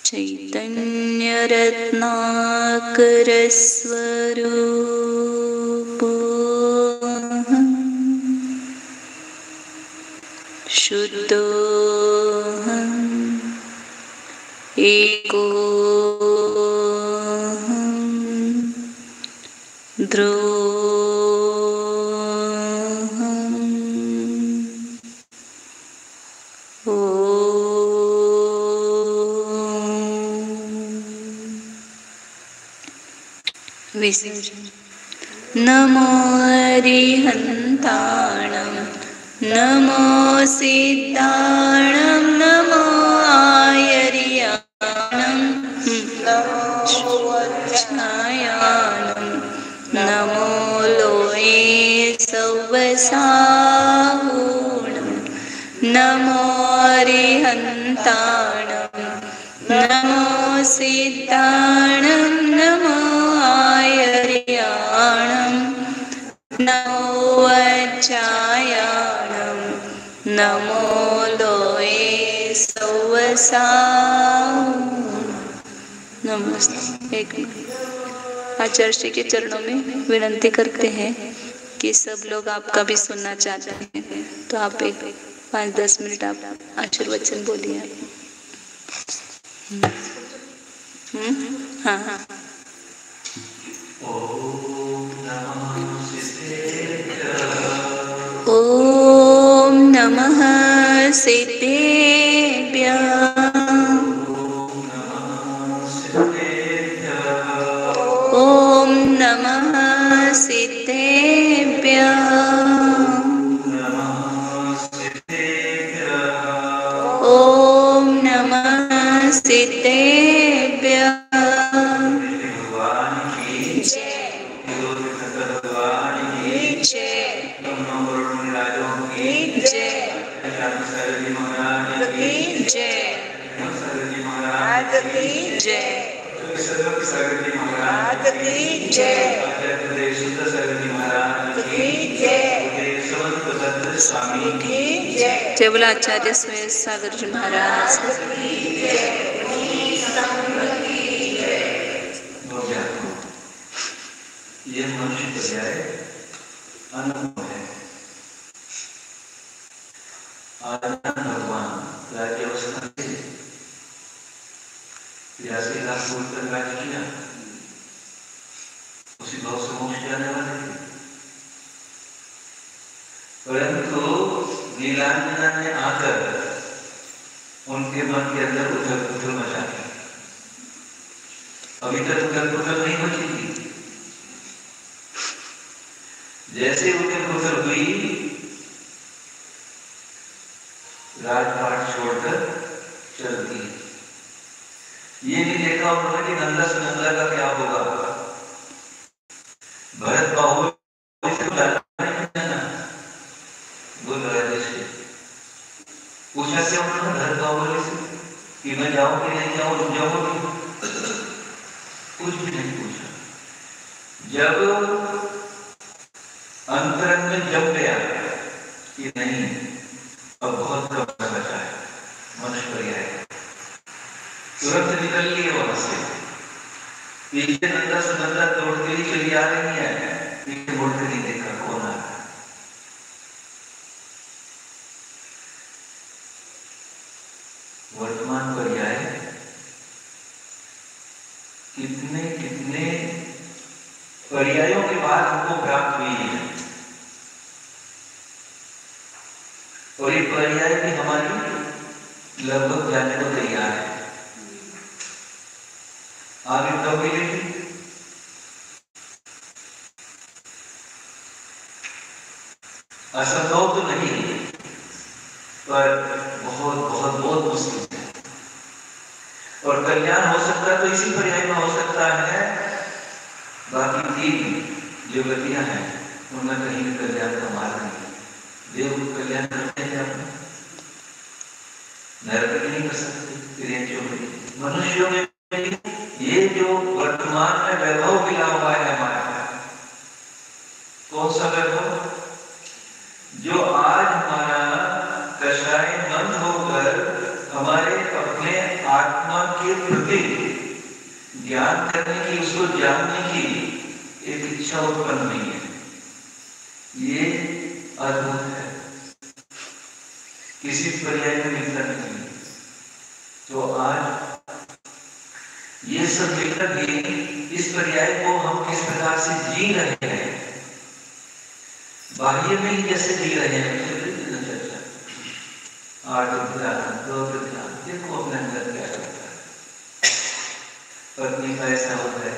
चैतन्य रत्नाकर स्वरूपो शुद्धोऽहं एकोऽहं ध्रुवोऽहं विसर्जन। नमो अरिहन्ताणं नमो सिद्धाणं नमो आयर्याणं नमो वज्रायाणं नमो लोये सवसाहूणं नमो अरिहन्ताणं नमो सिद्धाणं नमो आयर्याणं नमो वज्रायाणं नमो लोये सवसाहूणं। नमस्ते। एक आचार्य श्री के चरणों में विनती करते हैं कि सब लोग आपका भी सुनना चाहते हैं, तो आप एक 5-10 मिनट आप आशीर्वचन बोलिए। हाँ हाँ। ओम नमः सिद्धेभ्यः। ओम नमः सिद्धेभ्यः। ओम नमः सिद्धेभ्यः। जय बोला आचार्य श्वेत सागर जी महाराज। ये मनुष्य पर्याय अनुभव है। भगवान राज्यावस्था से 83 लाख वर्ष तक राज्य किया, उसी भाव से मोक्ष जाने वाले थे। परंतु नीलांजना ने आकर उनके मन के अंदर उथल पुथल मचा दी। अभी तक उथल पुथल नहीं मची थी। जैसे उथल पुथल हुई, राजपाट छोड़कर चल दी। ये नहीं देखा उन्होंने कि नंदा सुनंदा का क्या होगा। भरत बाहुबली से बोल राजेश पूछा क्या उन्होंने भरत बाहुबली से कि मैं जाऊं कि नहीं जाऊं, रुक जाऊंगी? कुछ भी नहीं पूछा। जब अंतरंग में जम गया कि नहीं अब बहुत कम बचा है, मनुष्य पर आएगा, तुरंत निकल लिए वहां से। पीछे नंदा सुनंदा दौड़ती ही चली आ रही है, पीछे मुड़ के नहीं देखा कौन आ रहा है। वर्तमान पर्याय कितने कितने पर्यायों के बाद हमको प्राप्त हुई है, और ये पर्याय भी हमारी लगभग जाने को तैयार है। आगे कब मिलेगी? असंभव तो नहीं, पर बहुत बहुत बहुत मुश्किल है। और कल्याण हो सकता है तो इसी पर्याय में हो सकता है। बाकी तीन जो गतियां हैं उनमें कहीं भी कल्याण का मार्ग नहीं। देव कल्याण करते हैं अपने, नरक नहीं कर सकते। मनुष्यों में ये जो वर्तमान में वैभव मिला हुआ है हमारा, कौन सा वैभव? जो आज हमारा कषाय बंद होकर हमारे अपने आत्मा के प्रति ज्ञान करने की, उसको जानने की एक इच्छा उत्पन्न हुई है, ये अद्भुत है, किसी पर्याय में मिलता नहीं। तो आज ये सब मिलकर भी इस पर्याय को हम किस प्रकार से जी रहे हैं, बाह्य में ही जैसे जी रहे हैं। देखो अपने अंदर क्या करता है। पत्नी का ऐसा होता है,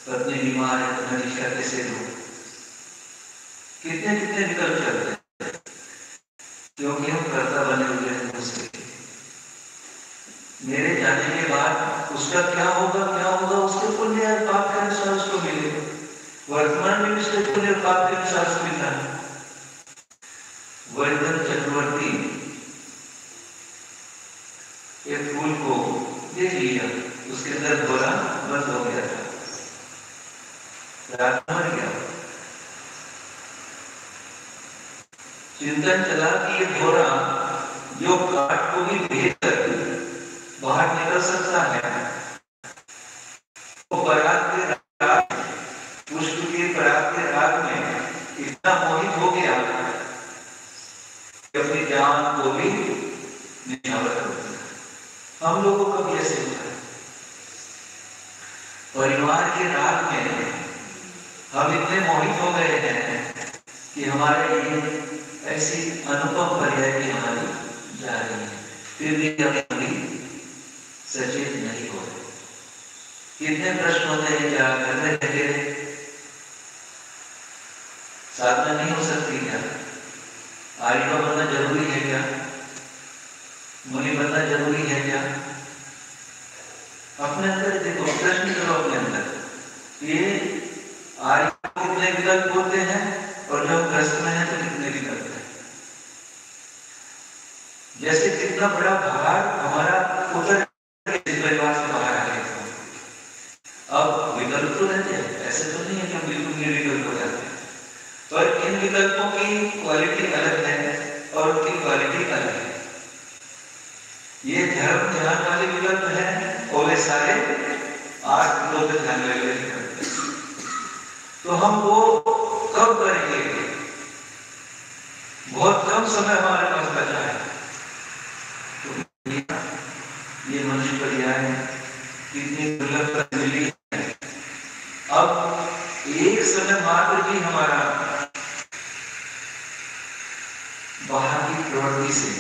पत्नी बीमार है तो रिश्ता कैसे दो, कितने कितने विकल्प चलते हैं, क्योंकि हम कर्ता बने हुए हैं उसके। मेरे जाने के बाद उसका क्या होगा उसके पुण्य और पाप के अनुसार उसको मिलेगा। वर्तमान में उसके पुण्य और पाप के अनुसार उसको मिलता है। वर्धन चक्रवर्ती एक फूल को देख लिया, उसके अंदर भोला बंद हो गया था, रात मर गया। चिंतन चला कि ये भोरा जो काट को भी भेजकर बाहर निकल सकता है, वो पराग के राग, पुष्प के पराग के राग में इतना मोहित हो गया कि अपनी जान को भी निछावर कर दिया। हम लोगों को भी ऐसे होता है, परिवार के राग में हम इतने मोहित हो गए हैं कि हमारे लिए ऐसी अनुपम पर्याय भी हमारी जा रही है, फिर भी कभी सचेत नहीं हो रहे। कितने प्रश्न होते हैं, क्या घर में रहते साधना नहीं हो सकती क्या? आर्य बनना जरूरी है क्या? मुनि बनना जरूरी है क्या? अपने अंदर देखो, प्रश्न करो अपने अंदर। ये आर्य कितने विकल्प होते हैं और जब ग्रस्त में है तो कितने विकल्प हैं। जैसे कितना बड़ा भार हमारा उतर परिवार से बाहर आ गया। अब विकल्प तो रहते हैं, ऐसे तो नहीं है कि हम बिल्कुल निर्विकल्प हो जाते हैं, पर इन विकल्पों की क्वालिटी अलग है और उनकी क्वालिटी अलग है। ये धर्म ध्यान वाले विकल्प हैं और वे सारे 8 लोग ध्यान वाले विकल्प हैं। तो हम वो कब करेंगे? बहुत कम समय हमारे पास बचा है। तो ये मनुष्य पर्याय कितनी दुर्लभ मिली है। अब एक समय मात्र भी हमारा बाहर की प्रवृत्ति से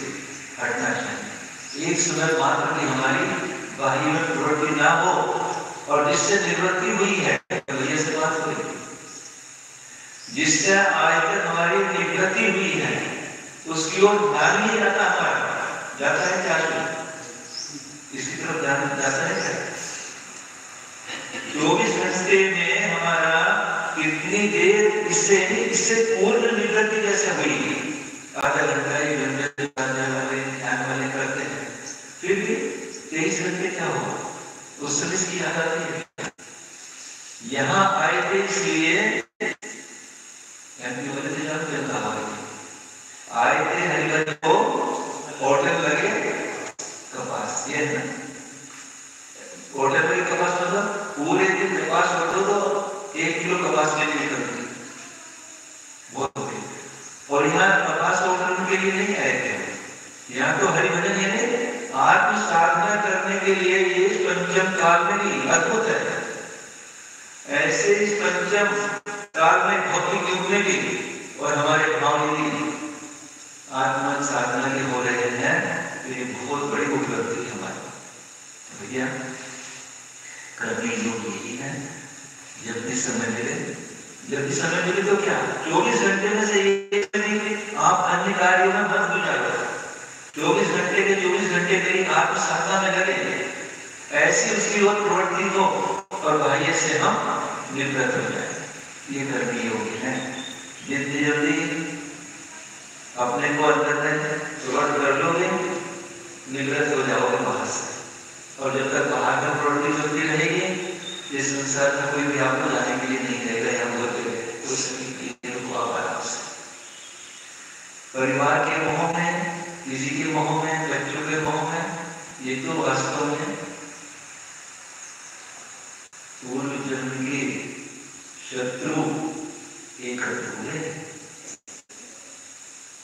हटना चाहिए। एक समय मात्र भी हमारी बाहरी में प्रवृत्ति ना हो, और जिससे निवृत्ति हुई है भैया से बात हुई, जिससे आज तक हमारी निवृत्ति हुई है उसकी ओर ध्यान नहीं जाता हमारा। जाता है क्या? इसकी तरफ ध्यान जाता है क्या? घंटे में हमारा कितनी देर इससे पूर्ण निवृत्ति कैसे हुई? आधा घंटा, 1 घंटे ध्यान वाले करते हैं, फिर भी 23 घंटे क्या हो? उस समय की याद आती है। यहाँ आए थे इसलिए आए थे हरिभजन को, होटल लगे कपास, ये है होटल लगे कपास, मतलब पूरे दिन कपास होटो तो 1 किलो कपास ले करती बहुत होती। और यहाँ कपास होटल के लिए नहीं आए थे, यहाँ तो हरिभजन यानी आत्म साधना करने के लिए। ये पंचम काल में नहीं, अद्भुत है। ऐसे इस पंचम काल में भौतिक युग में भी और हमारे भाव यदि आत्मा साधना के हो रहे हैं तो ये बहुत बड़ी उपलब्धि है हमारी। भैया करने योग यही है, जब भी समय मिले तो क्या 24 घंटे में से एक आप अन्य कार्यों में मत गुजारो। 24 घंटे के 24 घंटे मेरी आत्म साधना में लगे, ऐसी उसकी ओर प्रवृत्ति हो और बाह्य से हम निवृत्त हो जाए। ये करनी योग्य है। जितनी जल्दी अपने को अंदर में प्रवृत्त कर लोगे, निवृत्त हो जाओगे बाहर से। और जब तक बाहर में प्रवृत्ति चलती रहेगी, इस संसार में कोई भी आपको जाने के लिए नहीं रहेगा। यहाँ बोलते परिवार के मोह में, किसी के मोह में, बच्चों के मोह में, ये तो वास्तव में पूर्व जन्म के शत्रु एकत्र हुए।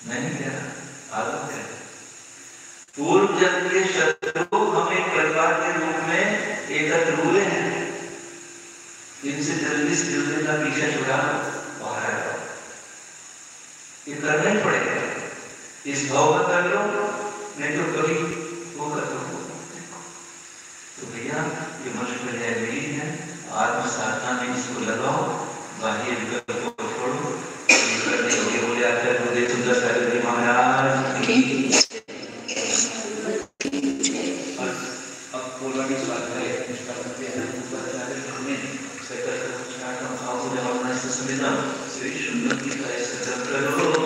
मैं नहीं कह रहा, आदत है। पूर्व जन्म के शत्रु हम एक परिवार के रूप में एकत्र हुए हैं। इनसे जल्दी से जल्दी का पीछा छुड़ा बाहर आ जाओ। ये करना ही पड़ेगा। इस भाव में कर लो, नहीं तो कभी वो कर दो। तो भैया ये मनुष्य है, मेरी है, आत्म साधना में इसको लगाओ, बाह्य विकल्प को छोड़ो। ये करने योग्य हो जाता है। मुझे सुंदर सारे महाराज की अब बोलवा की बात है। इसका मतलब है ऊपर जाकर हमने सेकंड का स्टार्ट हम आओ जब अपना संविधान श्री सुंदर की का ऐसे कर लो।